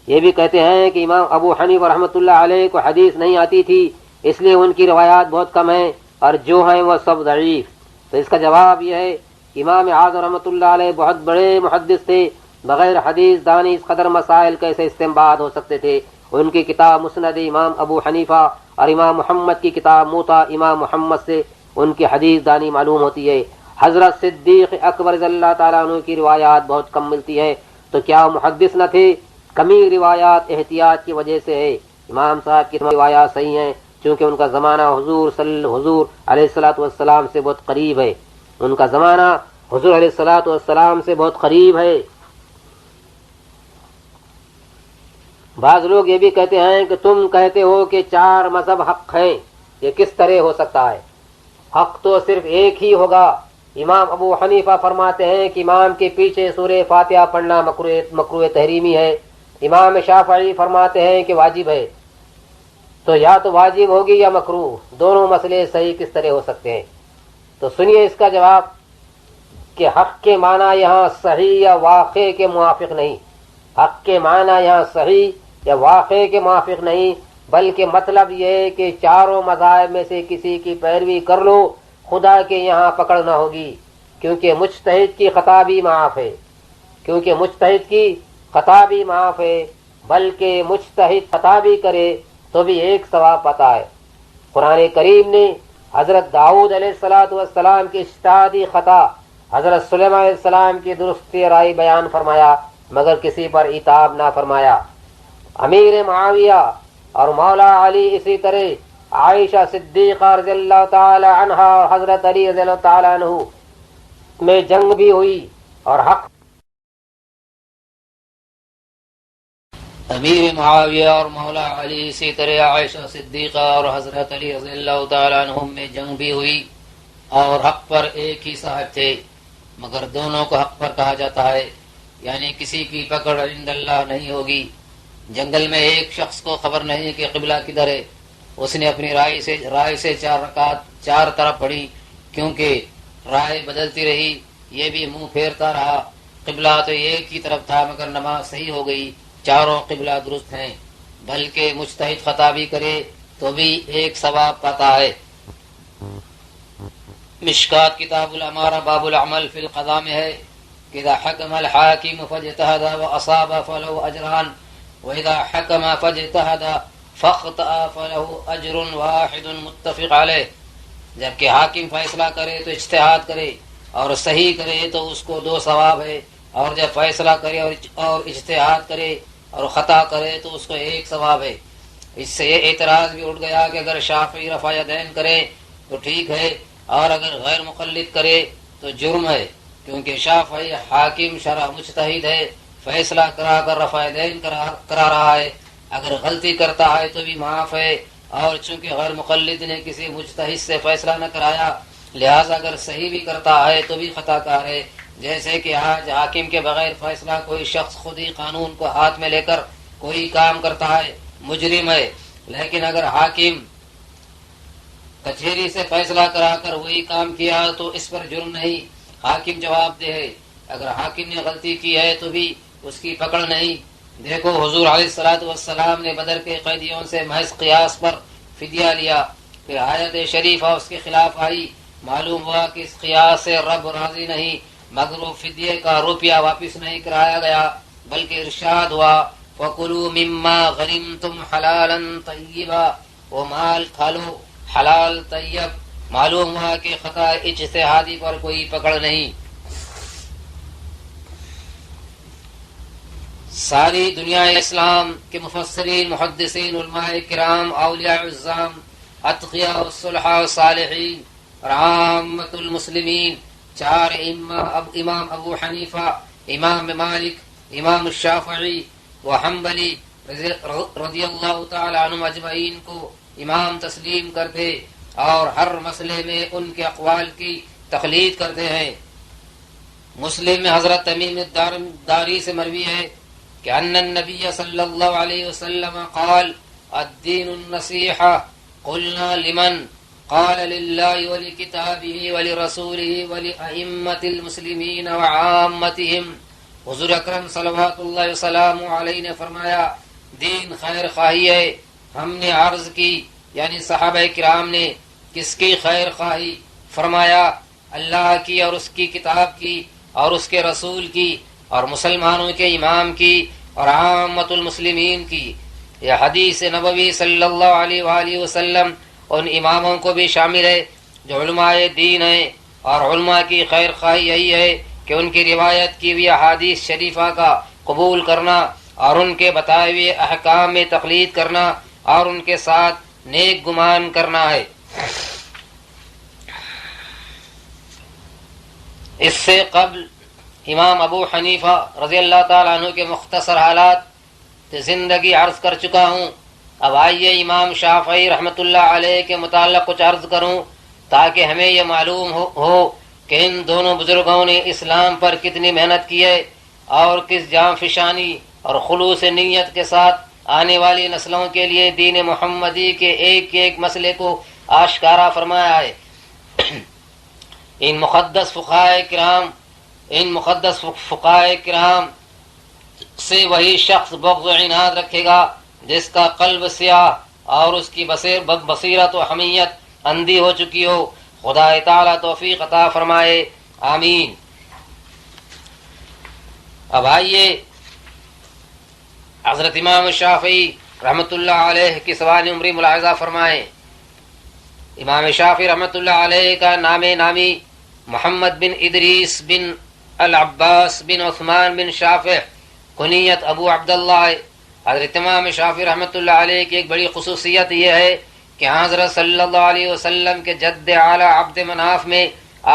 یہ بھی کہتے ہیں کہ امام ابو حنیفہ رحمۃ اللہ علیہ کو حدیث نہیں آتی تھی اس لیے ان کی روایات بہت کم ہیں اور جو ہیں وہ سب ضعیف۔ تو اس کا جواب یہ ہے کہ امام اعظم رحمۃ اللہ علیہ بہت بڑے محدث تھے، بغیر حدیث دانی اس قدر مسائل کیسے استنباط ہو سکتے تھے؟ ان کی کتاب مسند امام ابو حنیفہ اور امام محمد کی کتاب موطا امام محمد سے ان کی حدیث دانی معلوم ہوتی ہے۔ حضرت صدیق اکبر رضی اللہ تعالیٰ عنہ کی روایات بہت کم ملتی ہے، تو کیا وہ محدث نہ تھے؟ کمی روایات احتیاط کی وجہ سے ہے۔ امام صاحب کی روایات صحیح ہیں چونکہ ان کا زمانہ حضور علیہ الصلوۃ والسلام سے بہت قریب ہے، ان کا زمانہ حضور علیہ الصلوۃ والسلام سے بہت قریب ہے۔ بعض لوگ یہ بھی کہتے ہیں کہ تم کہتے ہو کہ 4 مذہب حق ہیں، یہ کس طرح ہو سکتا ہے؟ حق تو صرف ایک ہی ہوگا۔ امام ابو حنیفہ فرماتے ہیں کہ امام کے پیچھے سورہ فاتحہ پڑھنا مکروہ تحریمی ہے، امام شافعی فرماتے ہیں کہ واجب ہے۔ تو یا تو واجب ہوگی یا مکروہ، دونوں مسئلے صحیح کس طرح ہو سکتے ہیں؟ تو سنیے اس کا جواب کہ حق کے معنی یہاں صحیح یا واقع کے موافق نہیں، حق کے معنی یہاں صحیح یا واقع کے موافق نہیں، بلکہ مطلب یہ ہے کہ چاروں مذاہب میں سے کسی کی پیروی کر لو، خدا کے یہاں پکڑ نہ ہوگی، کیونکہ مجتہد کی خطا بھی معاف ہے، کیونکہ مجتہد کی خطا بھی معاف ہے، بلکہ مجتہد خطا بھی کرے تو بھی ایک ثواب پاتا ہے۔ قرآن کریم نے حضرت داؤد علیہ السلام کی اجتہادی خطا، حضرت سلیمان علیہ السلام کی درست رائے بیان فرمایا مگر کسی پر عتاب نہ فرمایا۔ امیر معاویہ اور مولا علی، اسی طرح عائشہ صدیقہ رضی اللہ تعالی عنہ اور حضرت علی رضی اللہ تعالی عنہ میں جنگ بھی ہوئی اور حق امیر معاویہ اور مولا علی، اسی طرح عائشہ صدیقہ اور حضرت علی رضی اللہ تعالی عنہ میں جنگ بھی ہوئی اور حق پر ایک ہی صاحب تھے، مگر دونوں کو حق پر کہا جاتا ہے، یعنی کسی کی پکڑ عند اللہ نہیں ہوگی۔ جنگل میں ایک شخص کو خبر نہیں کہ قبلہ کدھر ہے، اس نے اپنی رائے سے 4 رکعت 4 طرف پڑھی، کیونکہ رائے بدلتی رہی، یہ بھی منہ پھیرتا رہا، قبلہ تو ایک ہی طرف تھا مگر نماز صحیح ہو گئی، چاروں قبلہ درست ہیں، بلکہ مجتہد خطا بھی کرے تو بھی ایک ثواب پاتا ہے۔ مشکات کتاب الامارہ باب العمل فی القضاء میں ہے کہ اذا حکم الحاکم فاجتہد واصاب فلہ اجران واذا حکم فاجتہد فاخطأ فلہ اجر واحد متفق علیہ۔ جبکہ حاکم فیصلہ کرے تو اجتہاد کرے اور صحیح کرے تو اس کو 2 ثواب ہے، اور جب فیصلہ کرے اور اجتہاد کرے اور خطا کرے تو اس کو 1 ثواب ہے۔ اس سے یہ اعتراض بھی اٹھ گیا کہ اگر شافعی رفع یدین کرے تو ٹھیک ہے اور اگر غیر مقلد کرے تو جرم ہے، کیونکہ شافعی حاکم شرع مجتہد ہے، فیصلہ کرا کر رفع یدین کرا رہا ہے، اگر غلطی کرتا ہے تو بھی معاف ہے، اور چونکہ غیر مقلد نے کسی مجتہد سے فیصلہ نہ کرایا لہذا اگر صحیح بھی کرتا ہے تو بھی خطا کار ہے۔ جیسے کہ آج حاکم کے بغیر فیصلہ کوئی شخص خود ہی قانون کو ہاتھ میں لے کر کوئی کام کرتا ہے، مجرم ہے، لیکن اگر حاکم کچہری سے فیصلہ کرا کر وہی کام کیا تو اس پر جرم نہیں، حاکم جواب دہ ہے۔ اگر حاکم نے غلطی کی ہے تو بھی اس کی پکڑ نہیں۔ دیکھو حضور علیہ الصلوۃ والسلام نے بدر کے قیدیوں سے محض قیاس پر فدیہ لیا، پھر آیت شریفہ اس کے خلاف آئی، معلوم ہوا کہ اس قیاس سے رب راضی نہیں، مگر وہ فدیے کا روپیہ واپس نہیں کرایا گیا، بلکہ ارشاد ہوا فَكُلُوا مِمَّا غَنِمْتُمْ حَلَالًا طَيِّبًا، وہ مال کھا لو حلال طیب معلوم ہوا کہ خطا اجتہادی پر کوئی پکڑ نہیں. ساری دنیا اسلام کے مفسرین، محدثین، علماء کرام، اولیاء اعظام، اتقیاء والصلحاء والصالحین اور عامۃ المسلمین، چار امام ابو حنیفہ، امام مالک، امام الشافعی و حنبلی رضی اللہ تعالی عنہم اجمعین کو امام تسلیم کرتے اور ہر مسئلے میں ان کے اقوال کی تقلید کرتے ہیں. مسلم میں حضرت تمیم الداری سے مروی ہے کہ ان النبی صلی اللہ علیہ وسلم قال الدین النصیحہ قلنا لمن قال للہ ولکتابہ ولرسولہ ولأئمة المسلمین وعامتہم. حضور اکرم صلوات اللہ وسلم علیہ نے فرمایا دین خیر خواہی ہے. ہم نے عرض کی یعنی صحابہ کرام نے کس کی خیر خواہی؟ فرمایا اللہ کی اور اس کی کتاب کی اور اس کے رسول کی اور مسلمانوں کے امام کی اور عامت المسلمین کی. یہ حدیث نبوی صلی اللہ علیہ وآلہ وسلم ان اماموں کو بھی شامل ہے جو علماء دین ہیں، اور علماء کی خیر خواہی یہی ہے کہ ان کی روایت کی ہوئی احادیث شریفہ کا قبول کرنا اور ان کے بتائے ہوئے احکام میں تقلید کرنا اور ان کے ساتھ نیک گمان کرنا ہے. اس سے قبل امام ابو حنیفہ رضی اللہ تعالیٰ عنہ کے مختصر حالات زندگی عرض کر چکا ہوں. اب آئیے امام شافعی رحمۃ اللہ علیہ کے متعلق کچھ عرض کروں تاکہ ہمیں یہ معلوم ہو کہ ان دونوں بزرگوں نے اسلام پر کتنی محنت کی ہے اور کس جاں فشانی اور خلوص نیت کے ساتھ آنے والی نسلوں کے لیے دین محمدی کے ایک ایک مسئلے کو آشکارا فرمایا ہے. ان مقدس فقہائے کرام سے وہی شخص بغض و عناد رکھے گا جس کا قلب سیاہ اور اس کی بصیرت و حمیت اندھی ہو چکی ہو. خدا تعالیٰ توفیق عطا فرمائے، آمین. اب آئیے حضرت امام شافعی رحمۃ اللہ علیہ کی سوانح عمری ملاحظہ فرمائیں. امام شافعی رحمۃ اللہ علیہ کا نام نامی محمد بن ادریس بن العباس بن عثمان بن شافع، کنیت ابو عبداللہ. حضرت امام شافعی رحمۃ اللہ علیہ کی ایک بڑی خصوصیت یہ ہے کہ حضرت صلی اللہ علیہ وسلم کے جد اعلیٰ عبد مناف میں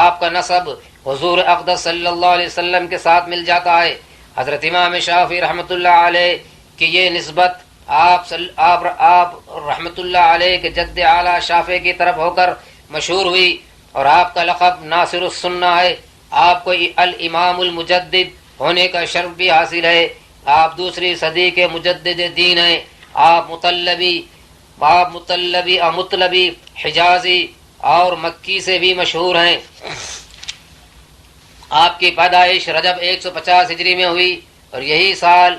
آپ کا نسب حضور اقدس صلی اللہ علیہ وسلم کے ساتھ مل جاتا ہے. حضرت امام شافعی رحمۃ اللہ علیہ کی یہ نسبت آپ رحمۃ اللہ علیہ کے جد اعلیٰ شافعی کی طرف ہو کر مشہور ہوئی، اور آپ کا لقب ناصر السنہ ہے. آپ کو الامام المجدد ہونے کا شرف بھی حاصل ہے. آپ دوسری صدی کے مجدد دین ہیں. آپ مطلبی حجازی اور مکی سے بھی مشہور ہیں. آپ کی پیدائش رجب 150 ہجری میں ہوئی، اور یہی سال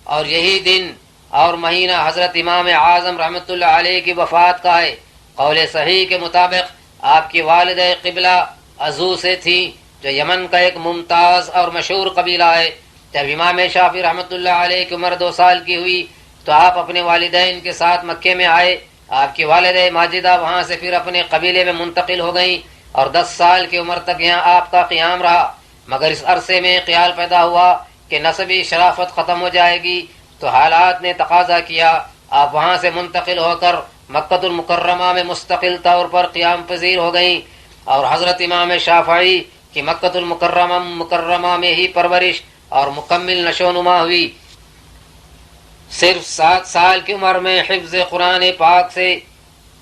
اور یہی دن اور مہینہ حضرت امام اعظم رحمۃ اللہ علیہ کی وفات کا ہے. قول صحیح کے مطابق آپ کی والدہ قبلہ ازو سے تھی، جو یمن کا ایک ممتاز اور مشہور قبیلہ ہے. جب امام شافعی رحمۃ اللہ علیہ کی عمر 2 سال کی ہوئی تو آپ اپنے والدین کے ساتھ مکے میں آئے. آپ کی والدہ ماجدہ وہاں سے پھر اپنے قبیلے میں منتقل ہو گئیں، اور 10 سال کی عمر تک یہاں آپ کا قیام رہا. مگر اس عرصے میں خیال پیدا ہوا کہ نسبی شرافت ختم ہو جائے گی، تو حالات نے تقاضا کیا آپ وہاں سے منتقل ہو کر مکہ المکرمہ میں مستقل طور پر قیام پذیر ہو گئیں. اور حضرت امام شافعی کی مکہ المکرمہ میں ہی پرورش اور مکمل نشو و نما ہوئی. صرف 7 سال کی عمر میں حفظ قرآن پاک سے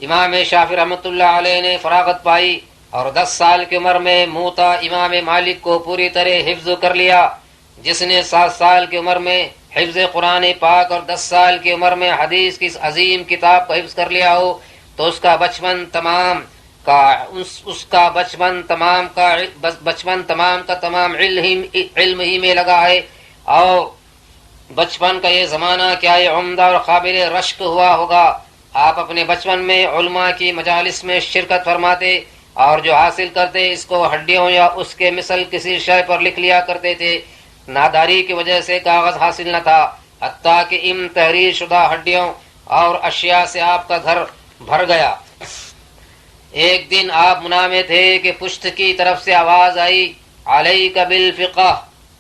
امام شافعی رحمۃ اللہ علیہ نے فراغت پائی، اور 10 سال کی عمر میں موطا امام مالک کو پوری طرح حفظ کر لیا. جس نے 7 سال کی عمر میں حفظ قرآن پاک اور 10 سال کی عمر میں حدیث کی عظیم کتاب کو حفظ کر لیا ہو تو اس کا بچپن تمام کا تمام علم ہی میں لگا ہے. اور بچپن کا یہ زمانہ کیا یہ عمدہ اور قابل رشک ہوا ہوگا. آپ اپنے بچپن میں علماء کی مجالس میں شرکت فرماتے اور جو حاصل کرتے اس کو ہڈیوں یا اس کے مثل کسی شے پر لکھ لیا کرتے تھے. ناداری کی وجہ سے کاغذ حاصل نہ تھا، حتیٰ کہ ان تحریر شدہ ہڈیوں اور اشیاء سے آپ کا گھر بھر گیا. ایک دن آپ منام میں تھے کہ پشت کی طرف سے آواز آئی علیک بالفقہ،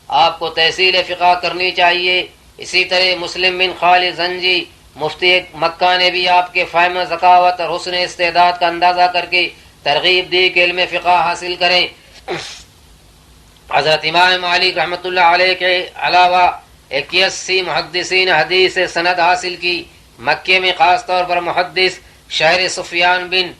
آپ کو تحصیل فقہ کرنی چاہیے۔ اسی طرح مسلم بن خالد زنجی مفتی مکہ نے بھی آپ کے فہم، ذکاوت اور حسن استعداد کا اندازہ کر کے ترغیب دی کہ علم فقہ حاصل کریں۔ حضرت امام مالک رحمۃ اللہ علیہ کے علاوہ 81 محدثین حدیث سے سند حاصل کی۔ مکے میں خاص طور پر محدث شہر سفیان بن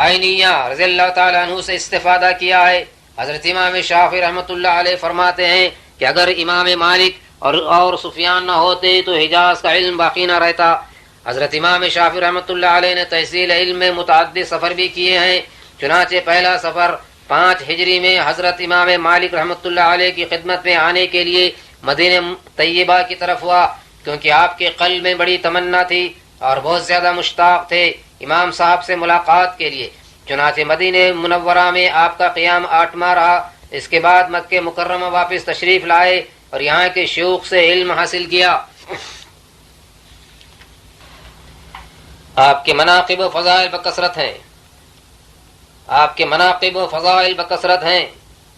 عینیہ رضی اللہ تعالیٰ عنہ سے استفادہ کیا ہے۔ حضرت امام شافعی رحمۃ اللہ علیہ فرماتے ہیں کہ اگر امام مالک اور سفیان نہ ہوتے تو حجاز کا علم باقی نہ رہتا۔ حضرت امام شافعی رحمۃ اللہ علیہ نے تحصیل علم میں متعدد سفر بھی کیے ہیں۔ چنانچہ پہلا سفر 5 ہجری میں حضرت امام مالک رحمۃ اللہ علیہ کی خدمت میں آنے کے لیے مدینہ طیبہ کی طرف ہوا، کیونکہ آپ کے قلب میں بڑی تمنا تھی اور بہت زیادہ مشتاق تھے امام صاحب سے ملاقات کے لیے۔ چنانچہ مدینہ منورہ میں آپ کا قیام 8 ماہ رہا۔ اس کے بعد مکہ مکرمہ واپس تشریف لائے اور یہاں کے شیوخ سے علم حاصل کیا۔ آپ کے مناقب و فضائل بکثرت ہیں، آپ کے مناقب و فضائل بکثرت ہیں،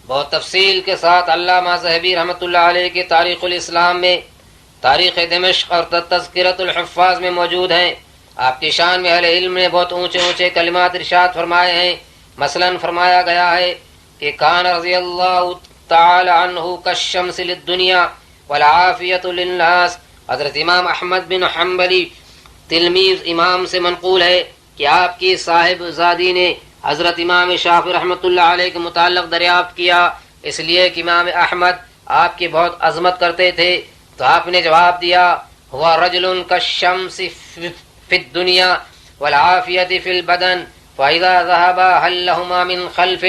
بہت تفصیل کے ساتھ علامہ ذہبی رحمۃ اللہ علیہ کی تاریخ الاسلام میں، تاریخ دمشق اور تذکرۃ الحفاظ میں موجود ہیں۔ آپ کی شان میں اہل علم نے بہت اونچے اونچے کلمات ارشاد فرمائے ہیں۔ مثلا فرمایا گیا ہے کہ کان رضی اللہ تعالی عنہ کالشمس للدنیا والعافیۃ للناس۔ حضرت امام احمد بن حنبلی تلمیذ امام سے منقول ہے کہ آپ کی صاحب زادی نے حضرت امام شافعی رحمۃ اللہ علیہ کے متعلق دریافت کیا، اس لیے کہ امام احمد آپ کی بہت عظمت کرتے تھے، تو آپ نے جواب دیا ہوا رجل کالشمس فی الدنیا والعافیۃ فی البدن فاذا ذهب هل لهما من خلف۔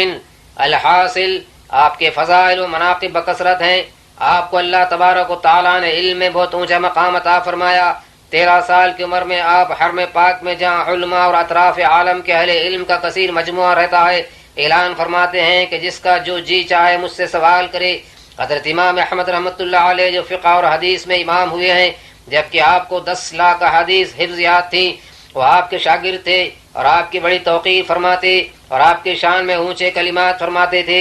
الحاصل آپ کے فضائل و مناقب بکثرت ہیں۔ آپ کو اللہ تبارک و تعالیٰ نے علم میں بہت اونچا مقام عطا فرمایا۔ 13 سال کی عمر میں آپ حرم پاک میں جہاں علماء اور اطراف عالم کے اہل علم کا کثیر مجموعہ رہتا ہے، اعلان فرماتے ہیں کہ جس کا جو جی چاہے مجھ سے سوال کرے۔ حضرت امام احمد رحمۃ اللہ علیہ جو فقہ اور حدیث میں امام ہوئے ہیں، جبکہ آپ کو 10 لاکھ حدیث حفظ یاد تھی، وہ آپ کے شاگرد تھے اور آپ کی بڑی توقیر فرماتے اور آپ کے شان میں اونچے کلمات فرماتے تھے۔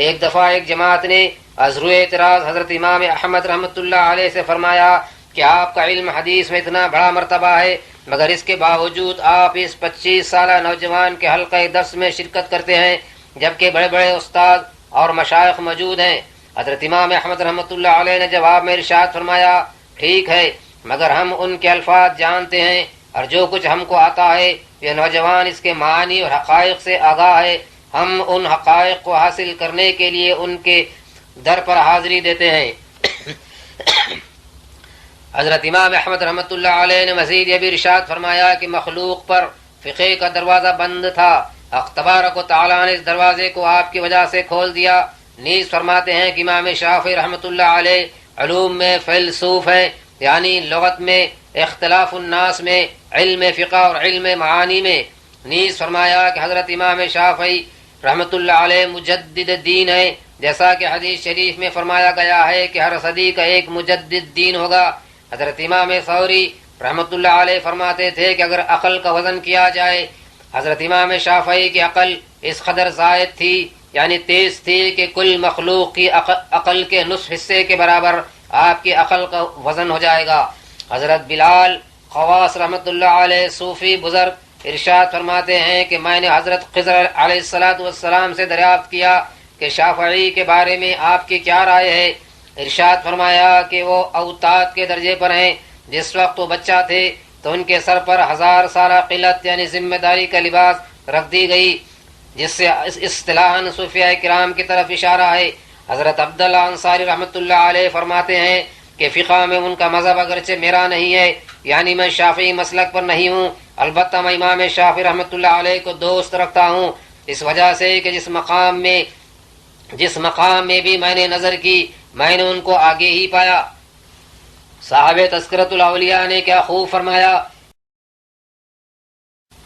ایک دفعہ ایک جماعت نے از روئے اعتراض حضرت امام احمد رحمۃ اللہ علیہ سے فرمایا کہ آپ کا علم حدیث میں اتنا بڑا مرتبہ ہے، مگر اس کے باوجود آپ اس 25 سالہ نوجوان کے حلقہ درس میں شرکت کرتے ہیں، جبکہ بڑے بڑے استاد اور مشائخ موجود ہیں۔ حضرت امام احمد رحمۃ اللہ علیہ نے جواب میں ارشاد فرمایا ٹھیک ہے، مگر ہم ان کے الفاظ جانتے ہیں اور جو کچھ ہم کو آتا ہے یہ نوجوان اس کے معانی اور حقائق سے آگاہ ہے۔ ہم ان حقائق کو حاصل کرنے کے لیے ان کے در پر حاضری دیتے ہیں۔ حضرت امام احمد رحمۃ اللہ علیہ نے مزید یہ بھی ارشاد فرمایا کہ مخلوق پر فقہ کا دروازہ بند تھا، حق تبارک و تعالیٰ نے اس دروازے کو آپ کی وجہ سے کھول دیا۔ نیز فرماتے ہیں کہ امام شافعی رحمۃ اللہ علیہ علوم میں فیلسوف ہیں، یعنی لغت میں، اختلاف الناس میں، علم فقہ اور علم معانی میں۔ نیز فرمایا کہ حضرت امام شافعی رحمۃ اللہ علیہ مجدد دین ہے، جیسا کہ حدیث شریف میں فرمایا گیا ہے کہ ہر صدی کا ایک مجدد دین ہوگا۔ حضرت امام ثوری رحمۃ اللہ علیہ فرماتے تھے کہ اگر عقل کا وزن کیا جائے، حضرت امام شافعی کی عقل اس قدر زائد تھی، یعنی تیز تھی کہ کل مخلوق کی عقل کے نصف حصے کے برابر آپ کی عقل کا وزن ہو جائے گا۔ حضرت بلال خواص رحمۃ اللہ علیہ صوفی بزرگ ارشاد فرماتے ہیں کہ میں نے حضرت خضر علیہ السلام سے دریافت کیا کہ شافعی کے بارے میں آپ کی کیا رائے ہے۔ ارشاد فرمایا کہ وہ اوتاد کے درجے پر ہیں۔ جس وقت وہ بچہ تھے تو ان کے سر پر 1000 سالہ قلت یعنی ذمہ داری کا لباس رکھ دی گئی، جس سے اصطلاحاً صوفیاء کرام کی طرف اشارہ ہے۔ حضرت عبداللہ انصاری رحمۃ اللہ علیہ فرماتے ہیں کہ فقہ میں ان کا مذہب اگرچہ میرا نہیں ہے، یعنی میں شافعی مسلک پر نہیں ہوں، البتہ میں امام شافعی رحمۃ اللہ علیہ کو دوست رکھتا ہوں، اس وجہ سے کہ جس مقام میں بھی میں نے نظر کی میں نے ان کو آگے ہی پایا۔ صاحب تذکرۃ الاولیاء نے کیا خوب فرمایا،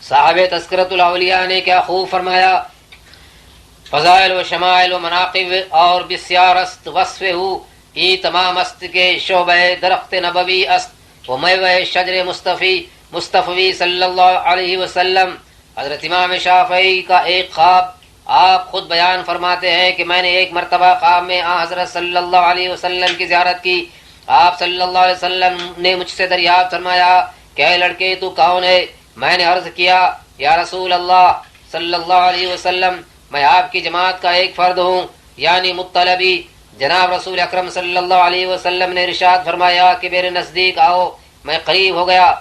صاحب تذکرۃ الاولیاء نے کیا خوب فرمایا، فضائل و شمائل و مناقب اور بسیار است وصف ہو، ای تمام است کے شعبہ درخت نبوی است و میوہ شجر مصطفی صلی اللہ علیہ وسلم۔ حضرت امام شافعی کا ایک خواب آپ خود بیان فرماتے ہیں کہ میں نے ایک مرتبہ خواب میں حضرت صلی اللہ علیہ وسلم کی زیارت کی. آپ صلی اللہ علیہ وسلم نے مجھ سے دریافت فرمایا کہ اے لڑکے تو کون ہے؟ میں نے عرض کیا یا رسول اللہ صلی اللہ علیہ وسلم میں آپ کی جماعت کا ایک فرد ہوں یعنی مطلبی. جناب رسول اکرم صلی اللہ علیہ وسلم نے ارشاد فرمایا کہ میرے نزدیک آؤ. میں قریب ہو گیا.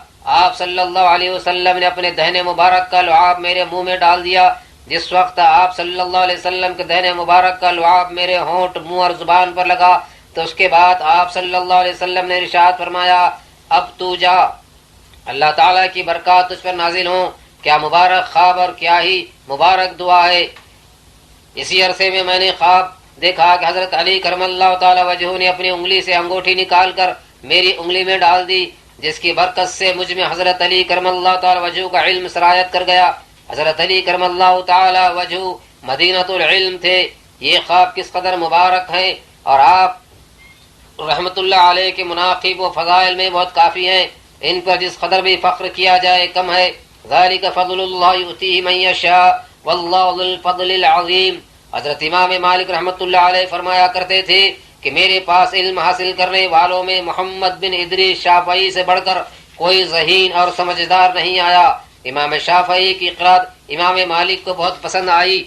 آپ صلی اللہ علیہ وسلم نے اپنے دہنے مبارک کا لعاب میرے منہ میں ڈال دیا. جس وقت آپ صلی اللہ علیہ وسلم کے دہنے مبارک کا لعاب میرے ہونٹ، منہ اور زبان پر لگا تو اس کے بعد آپ صلی اللہ علیہ وسلم نے ارشاد فرمایا اب تو جا، اللہ تعالیٰ کی برکات تجھ پر نازل ہوں. کیا مبارک خواب اور کیا ہی مبارک دعا ہے. اسی عرصے میں میں نے خواب دیکھا کہ حضرت علی کرم اللہ تعالی وجہ نے اپنی انگلی سے انگوٹھی نکال کر میری انگلی میں ڈال دی، جس کی برکت سے مجھ میں حضرت علی کرم اللہ تعالی وجہ کا علم سرایت کر گیا. حضرت علی کرم اللہ تعالی وجہ مدینۃ العلم تھے. یہ خواب کس قدر مبارک ہیں اور آپ رحمت اللہ علیہ کے مناقب و فضائل میں بہت کافی ہیں. ان پر جس قدر بھی فخر کیا جائے کم ہے. ذالک فضل اللہ یؤتیہ من یشاء واللہ ذو الفضل العظیم. حضرت امام مالک رحمت اللہ علیہ فرمایا کرتے تھے کہ میرے پاس علم حاصل کرنے والوں میں محمد بن ادریس شافعی سے بڑھ کر کوئی ذہین اور سمجھدار نہیں آیا. امام شافعی کی قرات امام مالک کو بہت پسند آئی.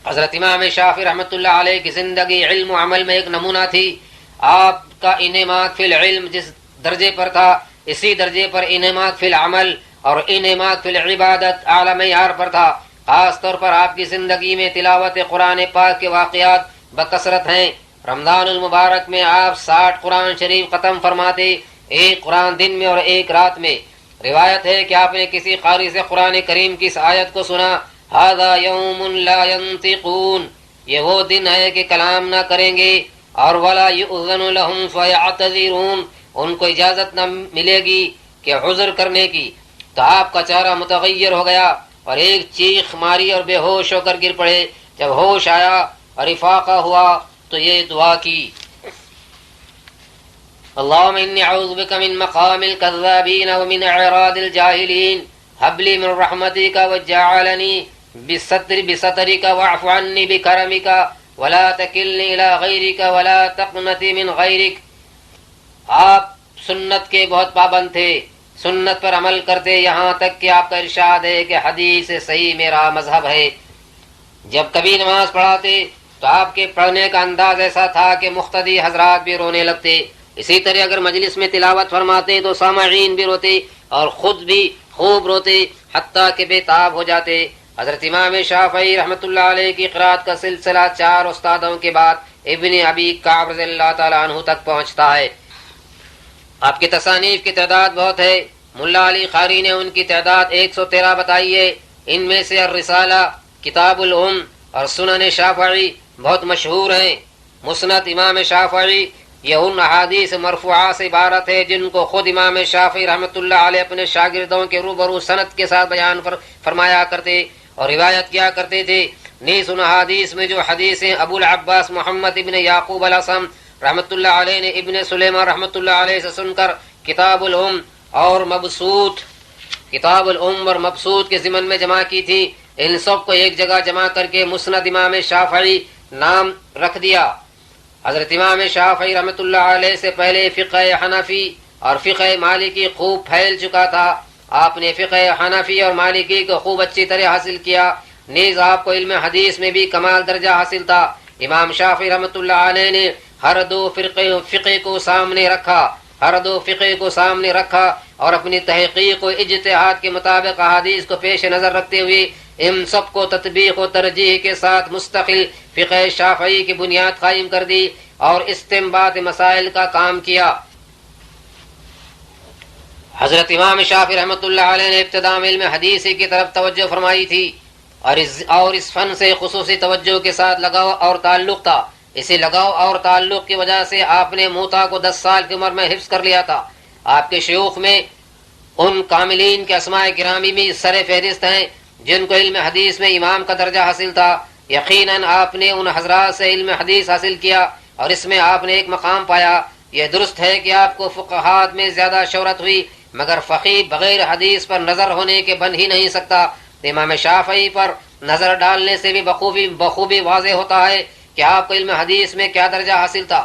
حضرت امام شافعی رحمت اللہ علیہ کی زندگی علم و عمل میں ایک نمونہ تھی. آپ کا انہماک فی العلم جس درجے پر تھا اسی درجے پر انہماک فی العمل اور انہماک فی العبادت اعلی معیار پر تھا. خاص طور پر آپ کی زندگی میں تلاوت قرآن پاک کے واقعات بکثرت ہیں. رمضان المبارک میں آپ 60 قرآن شریف ختم فرماتے، ایک قرآن دن میں اور ایک رات میں. روایت ہے کہ آپ نے کسی قاری سے قرآن کریم کی اس آیت کو سنا ھذا یوم لا ینطقون، یہ وہ دن ہے کہ کلام نہ کریں گے، اور ولا یؤذن لهم فیعتذرون، ان کو اجازت نہ ملے گی کہ عذر کرنے کی. تو آپ کا چہرہ متغیر ہو گیا اور ایک چیخ ماری اور بے ہوش ہو کر گر پڑے. جب ہوش آیا اور افاقہ ہوا تو یہ دعا کی اللهم انی اعوذ بک من مقام الكذابین ومن اعراض الجاہلین هب لی من رحمتک وجعلنی بسترک واعف عنی بکرمک ولا تکلنی الى غیرک ولا تقنطی من غیرک. آپ سنت کے بہت پابند تھے، سنت پر عمل کرتے، یہاں تک کہ آپ کا ارشاد ہے کہ حدیث صحیح میرا مذہب ہے. جب کبھی نماز پڑھاتے تو آپ کے پڑھنے کا انداز ایسا تھا کہ مقتدی حضرات بھی رونے لگتے. اسی طرح اگر مجلس میں تلاوت فرماتے تو سامعین بھی روتے اور خود بھی خوب روتے حتیٰ کہ بے تاب ہو جاتے. حضرت امام شافعی رحمت اللہ علیہ کی قرات کا سلسلہ 4 استادوں کے بعد ابن ابی کعب رضی اللہ تعالیٰ عنہ تک پہنچتا ہے. آپ کی تصانیف کی تعداد بہت ہے. ملا علی قاری نے ان کی تعداد 113 بتائی ہے. ان میں سے الرسالہ، کتاب الام اور سنن شافعی بہت مشہور ہیں. مسند امام شافعی یہ ان احادیث مرفوعہ سے عبارت ہے جن کو خود امام شافعی رحمت اللہ علیہ اپنے شاگردوں کے روبرو سند کے ساتھ بیان فرمایا کرتے اور روایت کیا کرتے تھے. نیز ان احادیث میں جو حدیثیں ابو العباس محمد ابن یعقوب الاسم رحمت اللہ علیہ نے ابن سلیمان رحمت اللہ علیہ سے سن کر کتاب الام اور مبسوط کے ضمن میں جمع کی تھی، ان سب کو ایک جگہ جمع کر کے مسند امام شافعی نام رکھ دیا. حضرت امام شافعی رحمت اللہ علیہ سے پہلے فقہ حنفی اور فقہ مالکی خوب پھیل چکا تھا. آپ نے فقہ حنفی اور مالکی کو خوب اچھی طرح حاصل کیا. نیز آپ کو علم حدیث میں بھی کمال درجہ حاصل تھا. امام شافعی رحمت اللہ علیہ نے ہر دو فقہ کو سامنے رکھا اور اپنی تحقیق و اجتہاد کے مطابق احادیث کو پیش نظر رکھتے ہوئے ان سب کو تطبیق و ترجیح کے ساتھ مستقل فقہ شافعی کی بنیاد قائم کر دی اور استنباط مسائل کا کام کیا. حضرت امام شافعی رحمت اللہ علیہ نے ابتدا میں علم حدیث کی طرف توجہ فرمائی تھی اور اس فن سے خصوصی توجہ کے ساتھ لگاؤ اور تعلق تھا. اسی لگاؤ اور تعلق کی وجہ سے آپ نے موطا کو 10 سال کی عمر میں حفظ کر لیا تھا. آپ کے شیوخ میں ان کاملین کے اسماء گرامی میں سر فہرست ہیں جن کو علم حدیث میں امام کا درجہ حاصل تھا. یقیناً آپ نے ان حضرات سے علم حدیث حاصل کیا اور اس میں آپ نے ایک مقام پایا. یہ درست ہے کہ آپ کو فقہات میں زیادہ شہرت ہوئی مگر فقیہ بغیر حدیث پر نظر ہونے کے بن ہی نہیں سکتا۔ امام شافعی پر نظر ڈالنے سے بھی بخوبی واضح ہوتا ہے کہ آپ کو علم حدیث میں کیا درجہ حاصل تھا۔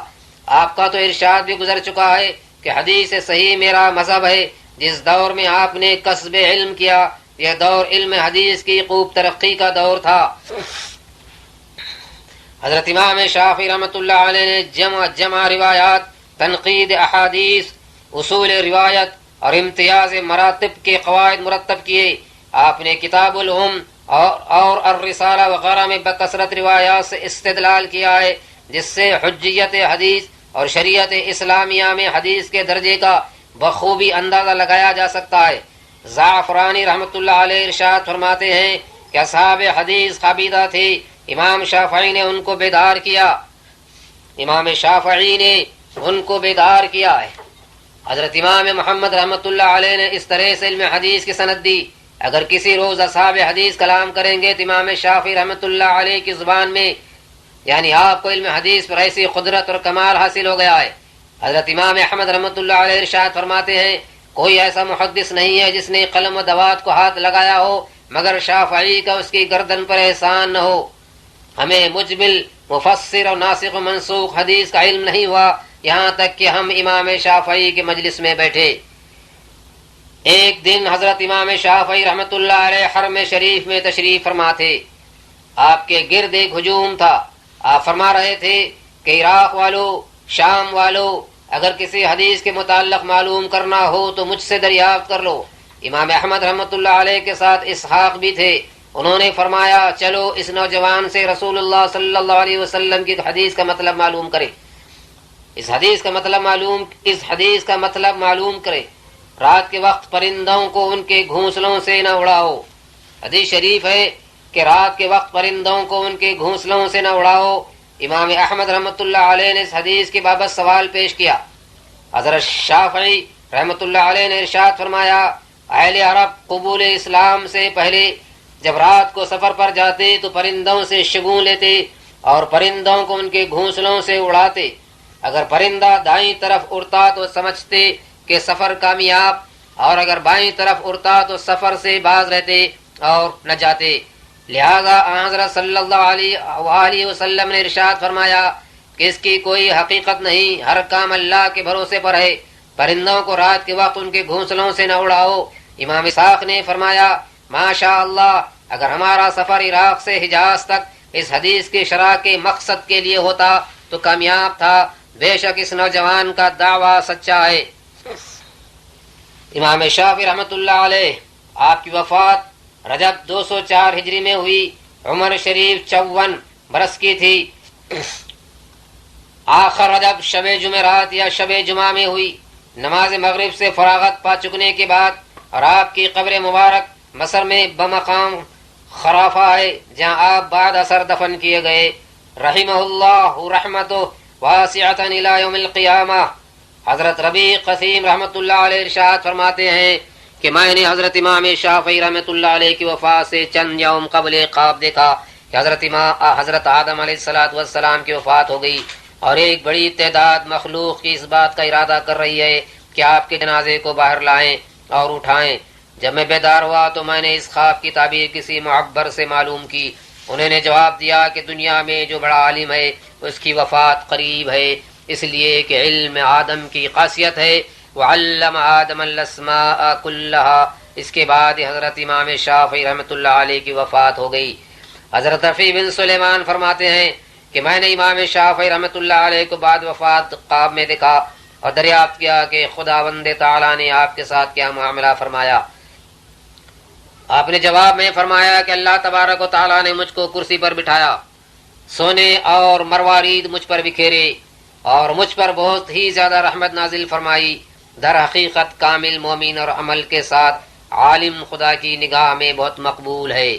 آپ کا تو ارشاد بھی گزر چکا ہے کہ حدیث صحیح میرا مذہب ہے۔ جس دور میں آپ نے کسب علم کیا یہ دور علم حدیث کی خوب ترقی کا دور تھا۔ حضرت امام شافعی رحمۃ اللہ علیہ نے جمع روایات، تنقید احادیث، اصول روایت اور امتیاز مراتب کے قواعد مرتب کیے۔ آپ نے کتاب العلوم اور الرسالہ وغیرہ میں بکثرت روایات سے استدلال کیا ہے، جس سے حجیت حدیث اور شریعت اسلامیہ میں حدیث کے درجے کا بخوبی اندازہ لگایا جا سکتا ہے۔ زعفرانی رحمۃ اللہ علیہ ارشاد فرماتے ہیں کہ اصحاب حدیث خوابیدہ تھے، امام شافعی نے ان کو بیدار کیا۔ امام شافعی نے ان کو بیدار کیا ہے۔ حضرت امام محمد رحمۃ اللہ علیہ نے اس طرح سے علم حدیث کی سند دی۔ اگر کسی روز اصحاب حدیث کلام کریں گے تو امام شافعی رحمۃ اللہ علیہ کی زبان میں یعنی آپ کو علم حدیث پر ایسی قدرت اور کمال حاصل ہو گیا ہے۔ حضرت امام احمد رحمۃ اللہ علیہ ارشاد فرماتے ہیں کوئی ایسا محدث نہیں ہے جس نے قلم و دوات کو ہاتھ لگایا ہو مگر شافعی کا اس کی گردن پر احسان نہ ہو۔ ہمیں مجمل، مفسر اور ناسخ و منسوخ حدیث کا علم نہیں ہوا یہاں تک کہ ہم امام شافعی کے مجلس میں بیٹھے۔ ایک دن حضرت امام شافعی رحمۃ اللہ علیہ حرم شریف میں تشریف فرما تھے۔ آپ کے گرد ایک ہجوم تھا۔ آپ فرما رہے تھے کہ عراق والو، شام والو، اگر کسی حدیث کے متعلق معلوم کرنا ہو تو مجھ سے دریافت کر لو۔ امام احمد رحمۃ اللہ علیہ کے ساتھ اسحاق بھی تھے۔ انہوں نے فرمایا چلو اس نوجوان سے رسول اللہ صلی اللہ علیہ وسلم کی حدیث کا مطلب معلوم کریں۔ اس حدیث کا مطلب معلوم کرے۔ رات کے وقت پرندوں کو ان کے گھونسلوں سے نہ اڑاؤ۔ حدیث شریف ہے کہ رات کے وقت پرندوں کو ان کے گھونسلوں سے نہ اڑاؤ۔ امام احمد رحمۃ اللہ علیہ نے اس حدیث کی بابت سوال پیش کیا۔ حضرت شافعی رحمۃ اللہ علیہ نے ارشاد فرمایا اہل عرب قبول اسلام سے پہلے جب رات کو سفر پر جاتے تو پرندوں سے شگون لیتے اور پرندوں کو ان کے گھونسلوں سے اڑاتے۔ اگر پرندہ دائیں طرف اڑتا تو سمجھتے کہ سفر کامیاب، اور اگر بائیں طرف اڑتا تو سفر سے باز رہتے اور نہ جاتے۔ لہذا حضرت صلی اللہ علیہ وسلم نے ارشاد فرمایا کہ اس کی کوئی حقیقت نہیں، ہر کام اللہ کے بھروسے پر ہے۔ پرندوں کو رات کے وقت ان کے گھونسلوں سے نہ اڑاؤ۔ امام اسحاق نے فرمایا ماشاء اللہ، اگر ہمارا سفر عراق سے حجاز تک اس حدیث کی شرح کے مقصد کے لیے ہوتا تو کامیاب تھا۔ بے شک اس نوجوان کا دعویٰ سچا ہے۔ امام شافعی رحمۃ اللہ علیہ آپ کی وفات رجب 204 ہجری میں ہوئی۔ عمر شریف 54 برس کی تھی۔ آخر رجب شب جمعرات یا شب جمعہ میں ہوئی۔ نماز مغرب سے فراغت پا چکنے کے بعد اور آپ کی قبر مبارک مصر میں بمقام خرافہ ہے جہاں آپ بعد اثر دفن کیے گئے۔ رحمہ اللہ رحمتہ واسعۃ الی یوم القیامہ۔ حضرت ربیع قسیم رحمۃ اللہ علیہ ارشاد فرماتے ہیں کہ میں نے حضرت امام شافعی رحمۃ اللہ علیہ کی وفات سے چند یوم قبل خواب دیکھا کہ حضرت آدم علیہ السلام کی وفات ہو گئی اور ایک بڑی تعداد مخلوق کی اس بات کا ارادہ کر رہی ہے کہ آپ کے جنازے کو باہر لائیں اور اٹھائیں۔ جب میں بیدار ہوا تو میں نے اس خواب کی تعبیر کسی معبر سے معلوم کی۔ انہوں نے جواب دیا کہ دنیا میں جو بڑا عالم ہے اس کی وفات قریب ہے، اس لیے کہ علم آدم کی خاصیت ہے وعلم آدم الاسماء کلہا۔ اس کے بعد حضرت امام شافعی رحمۃ اللہ علیہ کی وفات ہو گئی۔ حضرت رفیع بن سلیمان فرماتے ہیں کہ میں نے امام شافعی رحمۃ اللہ علیہ کو بعد وفات خواب میں دیکھا اور دریافت کیا کہ خداوند تعالیٰ نے آپ کے ساتھ کیا معاملہ فرمایا۔ آپ نے جواب میں فرمایا کہ اللہ تبارک و تعالیٰ نے مجھ کو کرسی پر بٹھایا، سونے اور مروارید مجھ پر بکھیرے اور مجھ پر بہت ہی زیادہ رحمت نازل فرمائی۔ در حقیقت کامل مومن اور عمل کے ساتھ عالم خدا کی نگاہ میں بہت مقبول ہے۔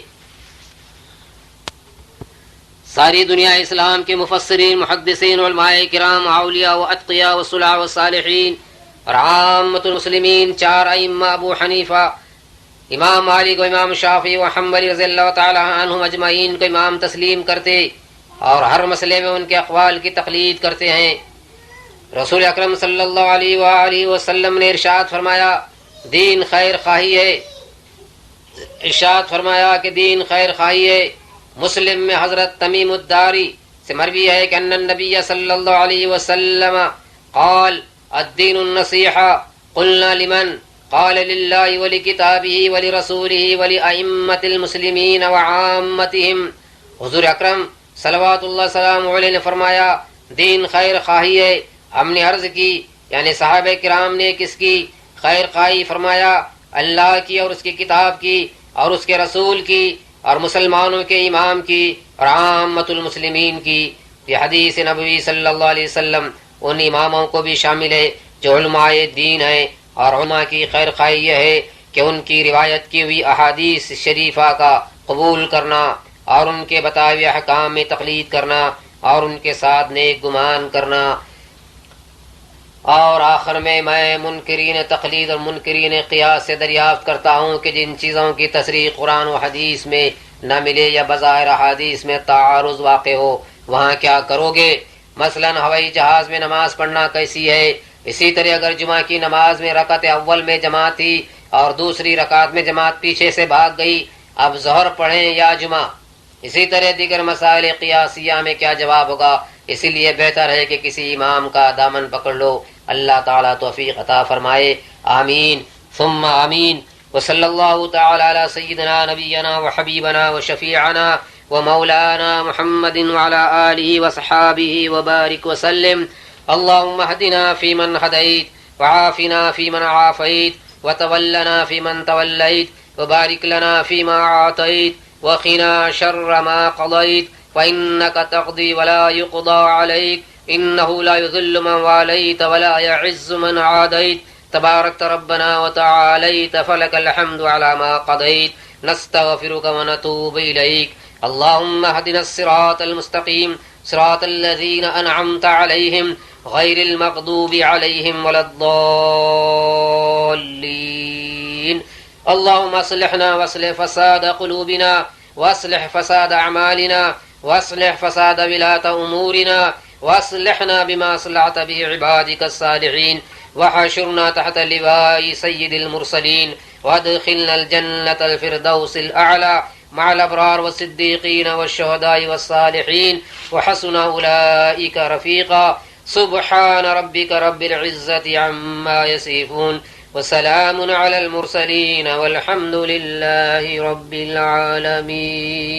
ساری دنیا اسلام کے مفسرین، محدثین، علماء کرام، اولیاء و اتقیاء و صلحاء و صالحین اور عامۃ المسلمین، چار ائمہ ابو حنیفہ، امام مالک و امام شافعی و حنبلی رضی اللہ تعالی عنہم اجمعین کو امام تسلیم کرتے اور ہر مسئلے میں ان کے اقوال کی تقلید کرتے ہیں۔ رسول اکرم صلی اللہ علیہ وآلہ وسلم نے ارشاد فرمایا دین خیر خواہی ہے. ارشاد فرمایا کہ دین خیر خواہی ہے. مسلم میں حضرت تمیم الداری سے مروی ہے کہ ان النبی صلی اللہ علیہ وسلم قال الدین النصیحہ. قلنا لمن؟ قال للہ ولکتابہ ولرسولہ ولأئمة المسلمین وعامتہم. حضور اکرم صلوات اللہ سلام علیہ نے فرمایا دین خیر خواہی ہے. ہم نے عرض کی یعنی صحابہ کرام نے کس کی خیر خواہی؟ فرمایا اللہ کی اور اس کی کتاب کی اور اس کے رسول کی اور مسلمانوں کے امام کی اور عامت المسلمین کی. یہ حدیث نبوی صلی اللہ علیہ وسلم ان اماموں کو بھی شامل ہے جو علماء دین ہیں. اور علماء کی خیر خواہی یہ ہے کہ ان کی روایت کی ہوئی احادیث شریفہ کا قبول کرنا اور ان کے بتائے ہوئے احکام میں تقلید کرنا اور ان کے ساتھ نیک گمان کرنا. اور آخر میں منکرین تقلید اور منکرین قیاس سے دریافت کرتا ہوں کہ جن چیزوں کی تصریح قرآن و حدیث میں نہ ملے یا بظاہر احادیث میں تعارض واقع ہو وہاں کیا کرو گے؟ مثلا ہوائی جہاز میں نماز پڑھنا کیسی ہے؟ اسی طرح اگر جمعہ کی نماز میں رکعت اول میں جماعت تھی اور دوسری رکعت میں جماعت پیچھے سے بھاگ گئی، اب ظہر پڑھیں یا جمعہ؟ اسی طرح دیگر مسائل قیاسیہ میں کیا جواب ہوگا؟ اسی لیے بہتر ہے کہ کسی امام کا دامن پکڑ لو. اللہ تعالیٰ توفیق عطا فرمائے. آمین ثم آمین. وصلی اللہ تعالی علی سیدنا نبینا وحبیبنا وشفیعنا ومولانا محمد وعلى آلہ وصحابہ وبارک وسلم. اللهم اهدنا فيمن هديت وعافنا فيمن عافيت وتولنا فيمن توليت وبارك لنا فيما أعطيت وقنا شر ما قضيت فإنك تقضي ولا يقضى عليك إنه لا يذل من واليت ولا يعز من عاديت تباركت ربنا وتعاليت فلك الحمد على ما قضيت نستغفرك ونتوب إليك. اللهم اهدنا الصراط المستقيم صراط الذين أنعمت عليهم غير المغضوب عليهم ولا الضالين. اللهم اصلحنا واصلح فساد قلوبنا واصلح فساد أعمالنا واصلح فساد ولاة أمورنا واصلحنا بما صلحت به عبادك الصالحين وحشرنا تحت لواء سيد المرسلين وادخلنا الجنة الفردوس الأعلى مع الأبرار والصديقين والشهداء والصالحين وحسن أولئك رفيقا. سبحان ربك رب العزة عما يصفون وسلام على المرسلين والحمد لله رب العالمين.